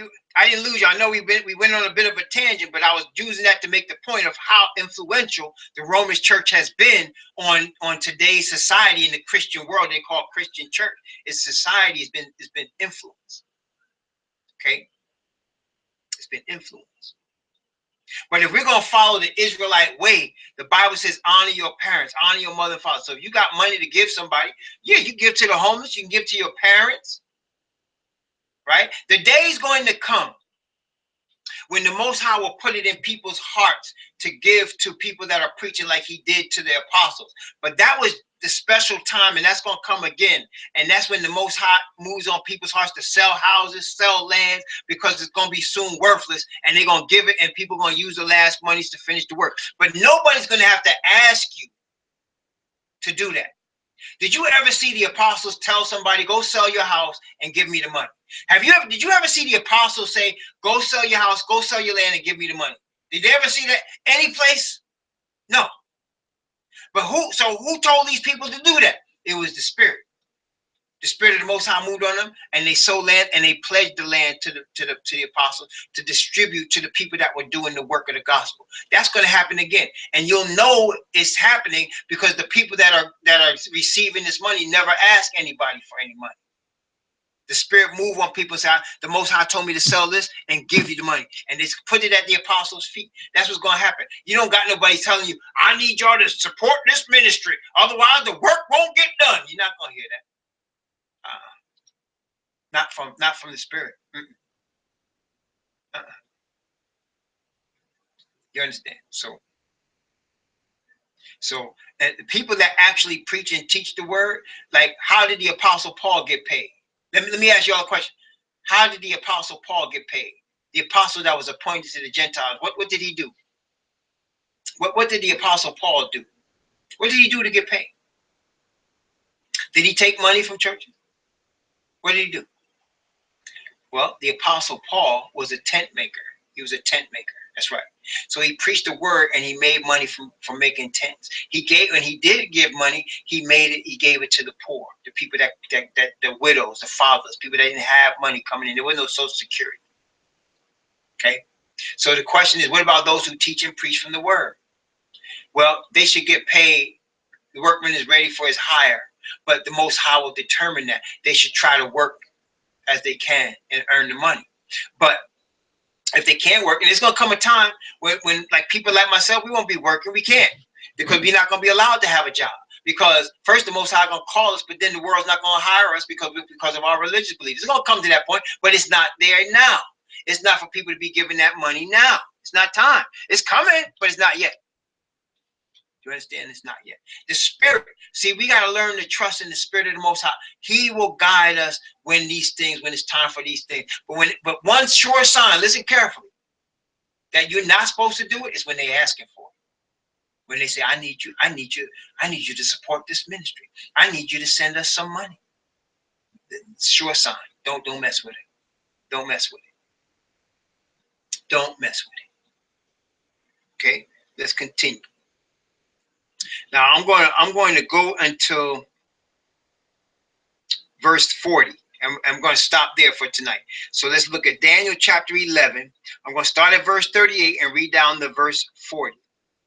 didn't lose you. I know we went on a bit of a tangent, but I was using that to make the point of how influential the Roman church has been on today's society in the Christian world. They call Christian church. Its society has been influenced. Okay, it's been influenced. But if we're gonna follow the Israelite way, the Bible says honor your parents, honor your mother and father. So if you got money to give somebody, yeah, you give to the homeless, you can give to your parents. Right? The day is going to come when the Most High will put it in people's hearts to give to people that are preaching like he did to the apostles. But that was the special time, and that's going to come again. And that's when the Most High moves on people's hearts to sell houses, sell lands, because it's going to be soon worthless, and they're going to give it, and people are going to use the last monies to finish the work. But nobody's going to have to ask you to do that. Did you ever see the apostles tell somebody, go sell your house and give me the money? Did you ever see the apostles say, go sell your house, go sell your land and give me the money? Did they ever see that any place? No. But who told these people to do that? It was the Spirit. The Spirit of the Most High moved on them, and they sold land, and they pledged the land to the apostles to distribute to the people that were doing the work of the gospel. That's going to happen again, and you'll know it's happening because the people that are receiving this money never ask anybody for any money. The Spirit move on people's side. The Most High told me to sell this and give you the money. And it's put it at the apostles' feet. That's what's going to happen. You don't got nobody telling you, I need y'all to support this ministry. Otherwise, the work won't get done. You're not going to hear that. Not from the Spirit. You understand? So and the people that actually preach and teach the word, like, how did the Apostle Paul get paid? Let me ask you all a question. How did the Apostle Paul get paid? The apostle that was appointed to the Gentiles, what did he do? What did the Apostle Paul do? What did he do to get paid? Did he take money from churches? What did he do? Well, the Apostle Paul was a tent maker. He was a tent maker. That's right. So he preached the word and he made money from making tents. He did give money, he gave it to the poor, the people that the widows, the fathers, people that didn't have money coming in. There was no Social Security. Okay. So the question is, what about those who teach and preach from the word? Well, they should get paid. The workman is ready for his hire, but the Most High will determine that. They should try to work as they can and earn the money. But if they can't work, and it's going to come a time when like people like myself, we won't be working. We can't, because we're not going to be allowed to have a job. Because first, the Most High going to call us, but then the world's not going to hire us because of our religious beliefs. It's going to come to that point, but it's not there now. It's not for people to be given that money now. It's not time. It's coming, but it's not yet. You understand? It's not yet. The Spirit. See, we got to learn to trust in the Spirit of the Most High. He will guide us when it's time for these things. But one sure sign, listen carefully, that you're not supposed to do it is when they're asking for it. When they say, I need you to support this ministry. I need you to send us some money. Sure sign. Don't mess with it. Don't mess with it. Don't mess with it. Okay? Let's continue. Now I'm going to go until verse 40. I'm going to stop there for tonight. So let's look at Daniel chapter 11. I'm going to start at verse 38 and read down to verse 40.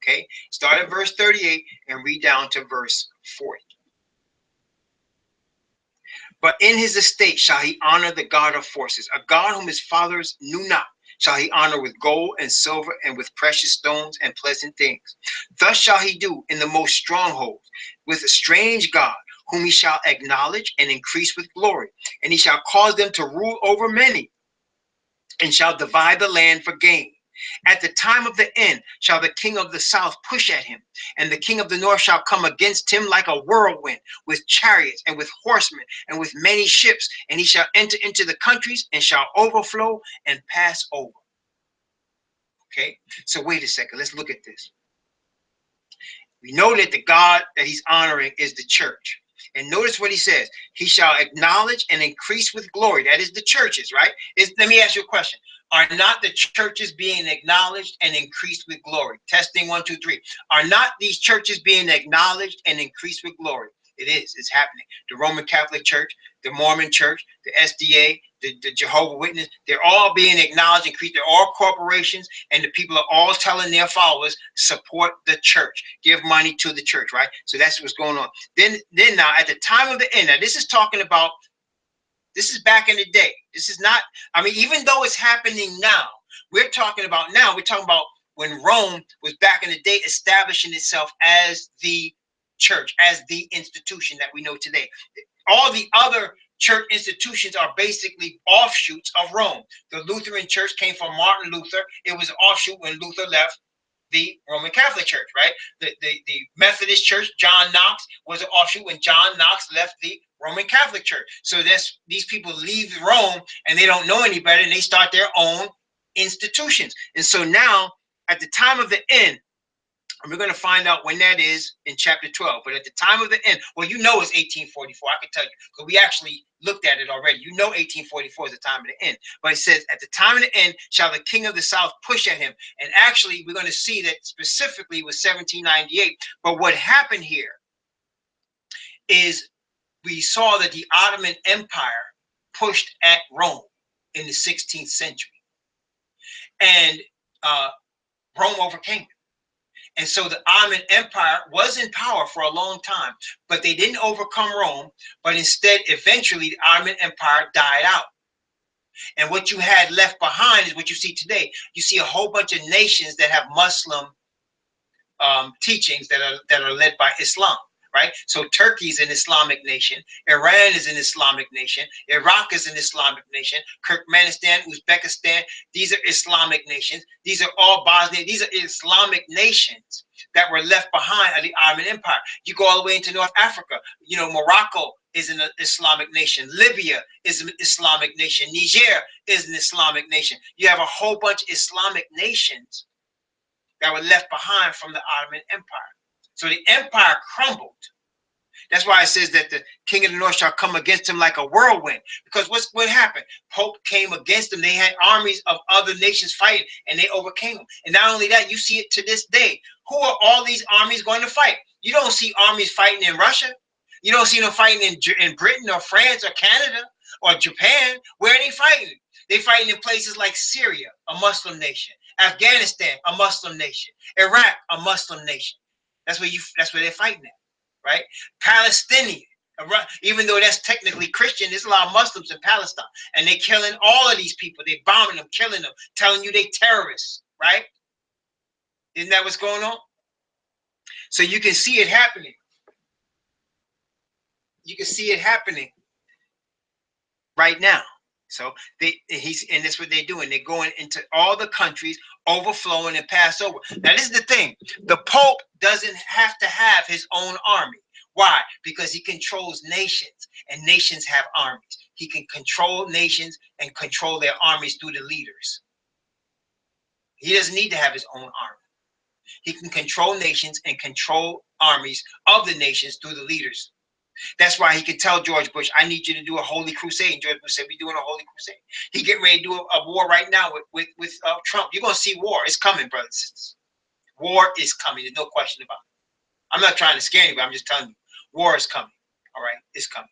Okay? Start at verse 38 and read down to verse 40. But in his estate shall he honor the God of forces, a God whom his fathers knew not. Shall he honor with gold and silver and with precious stones and pleasant things. Thus shall he do in the most strongholds with a strange God, whom he shall acknowledge and increase with glory. And he shall cause them to rule over many, and shall divide the land for gain. At the time of the end shall the king of the south push at him, and the king of the north shall come against him like a whirlwind, with chariots and with horsemen and with many ships, and he shall enter into the countries and shall overflow and pass over. Okay, so wait a second, let's look at this. We know that the God that he's honoring is the church. And notice what he says. He shall acknowledge and increase with glory. That is the churches, right? Let me ask you a question. Are not the churches being acknowledged and increased with glory? Testing 1, 2, 3. Are not these churches being acknowledged and increased with glory? It is. It's happening. The Roman Catholic Church, the Mormon Church, the SDA, the Jehovah's Witness, they're all being acknowledged and increased. They're all corporations, and the people are all telling their followers, support the church, give money to the church, right? So that's what's going on. Then now, at the time of the end, now this is talking about, this is back in the day. This is not, I mean, even though it's happening now, we're talking about when Rome was back in the day establishing itself as the church, as the institution that we know today. All the other church institutions are basically offshoots of Rome. The Lutheran Church came from Martin Luther. It was an offshoot when Luther left the Roman Catholic Church, right? The Methodist Church, John Knox, was an offshoot when John Knox left the Roman Catholic Church. So these people leave Rome and they don't know any better, and they start their own institutions. And so now, at the time of the end, and we're going to find out when that is in chapter 12. But at the time of the end, well, you know it's 1844. I can tell you, because we actually looked at it already. You know 1844 is the time of the end. But it says, at the time of the end shall the king of the south push at him. And actually, we're going to see that specifically was 1798. But what happened here is we saw that the Ottoman Empire pushed at Rome in the 16th century. And Rome overcame it. And so the Ottoman Empire was in power for a long time, but they didn't overcome Rome, but instead, eventually, the Ottoman Empire died out. And what you had left behind is what you see today. You see a whole bunch of nations that have Muslim teachings that are led by Islam, right? So Turkey is an Islamic nation, Iran is an Islamic nation, Iraq is an Islamic nation, Turkmenistan, Uzbekistan, these are Islamic nations. These are all Bosnia. These are Islamic nations that were left behind of the Ottoman Empire. You go all the way into North Africa. You know, Morocco is an Islamic nation. Libya is an Islamic nation. Niger is an Islamic nation. You have a whole bunch of Islamic nations that were left behind from the Ottoman Empire. So the empire crumbled. That's why it says that the king of the north shall come against him like a whirlwind. Because what happened? Pope came against them. They had armies of other nations fighting, and they overcame them. And not only that, you see it to this day. Who are all these armies going to fight? You don't see armies fighting in Russia. You don't see them fighting in Britain or France or Canada or Japan. Where are they fighting? They're fighting in places like Syria, a Muslim nation. Afghanistan, a Muslim nation. Iraq, a Muslim nation. That's where they're fighting at. Right? Palestinian, even though that's technically Christian, there's a lot of Muslims in Palestine, and they're killing all of these people. They're bombing them, killing them, telling you they terrorists, right? Isn't that what's going on? So you can see it happening. You can see it happening right now. So and that's what they're doing. They're going into all the countries, overflowing and pass over. Now, this is the thing. The Pope doesn't have to have his own army. Why? Because he controls nations, and nations have armies. He can control nations and control their armies through the leaders. He doesn't need to have his own army. He can control nations and control armies of the nations through the leaders. That's why he could tell George Bush, I need you to do a holy crusade. And George Bush said, we're doing a holy crusade. He getting ready to do a war right now with Trump. You're going to see war. It's coming, brothers and sisters. War is coming. There's no question about it. I'm not trying to scare anybody. I'm just telling you, war is coming. All right? It's coming.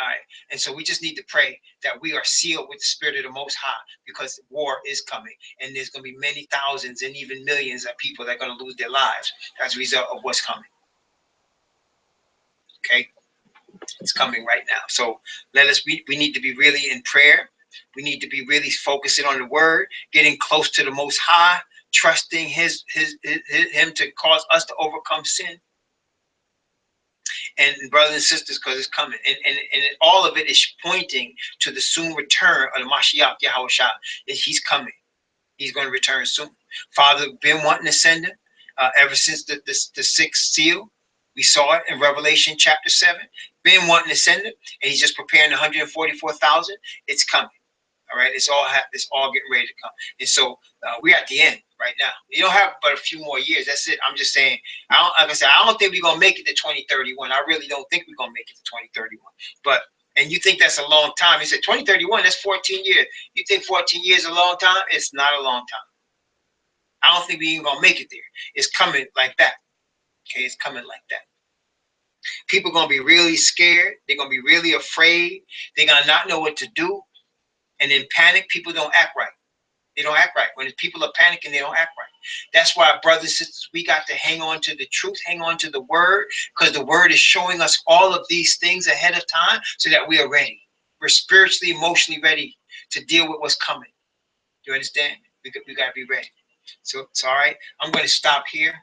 All right? And so we just need to pray that we are sealed with the Spirit of the Most High, because war is coming. And there's going to be many thousands and even millions of people that are going to lose their lives as a result of what's coming. Okay? It's coming right now. So we need to be really in prayer. We need to be really focusing on the word, getting close to the Most High, trusting him to cause us to overcome sin. And brothers and sisters, because it's coming. And all of it is pointing to the soon return of the Mashiach Yahushua. He's coming. He's going to return soon. Father, been wanting to send him ever since the sixth seal. We saw it in Revelation chapter 7. Been wanting to send it, and he's just preparing 144,000. It's coming. All right, it's all getting ready to come. And so we're at the end right now. You don't have but a few more years. That's it. I'm just saying. Like I said, I don't think we're gonna make it to 2031. I really don't think we're gonna make it to 2031. But and you think that's a long time? He said 2031. That's 14 years. You think 14 years is a long time? It's not a long time. I don't think we're even gonna make it there. It's coming like that. Okay, it's coming like that. People are going to be really scared. They're going to be really afraid. They're going to not know what to do. And in panic, people don't act right. They don't act right. When people are panicking, they don't act right. That's why, brothers and sisters, we got to hang on to the truth, hang on to the word, because the word is showing us all of these things ahead of time so that we are ready. We're spiritually, emotionally ready to deal with what's coming. You understand? We got to be ready. So it's all right. I'm going to stop here.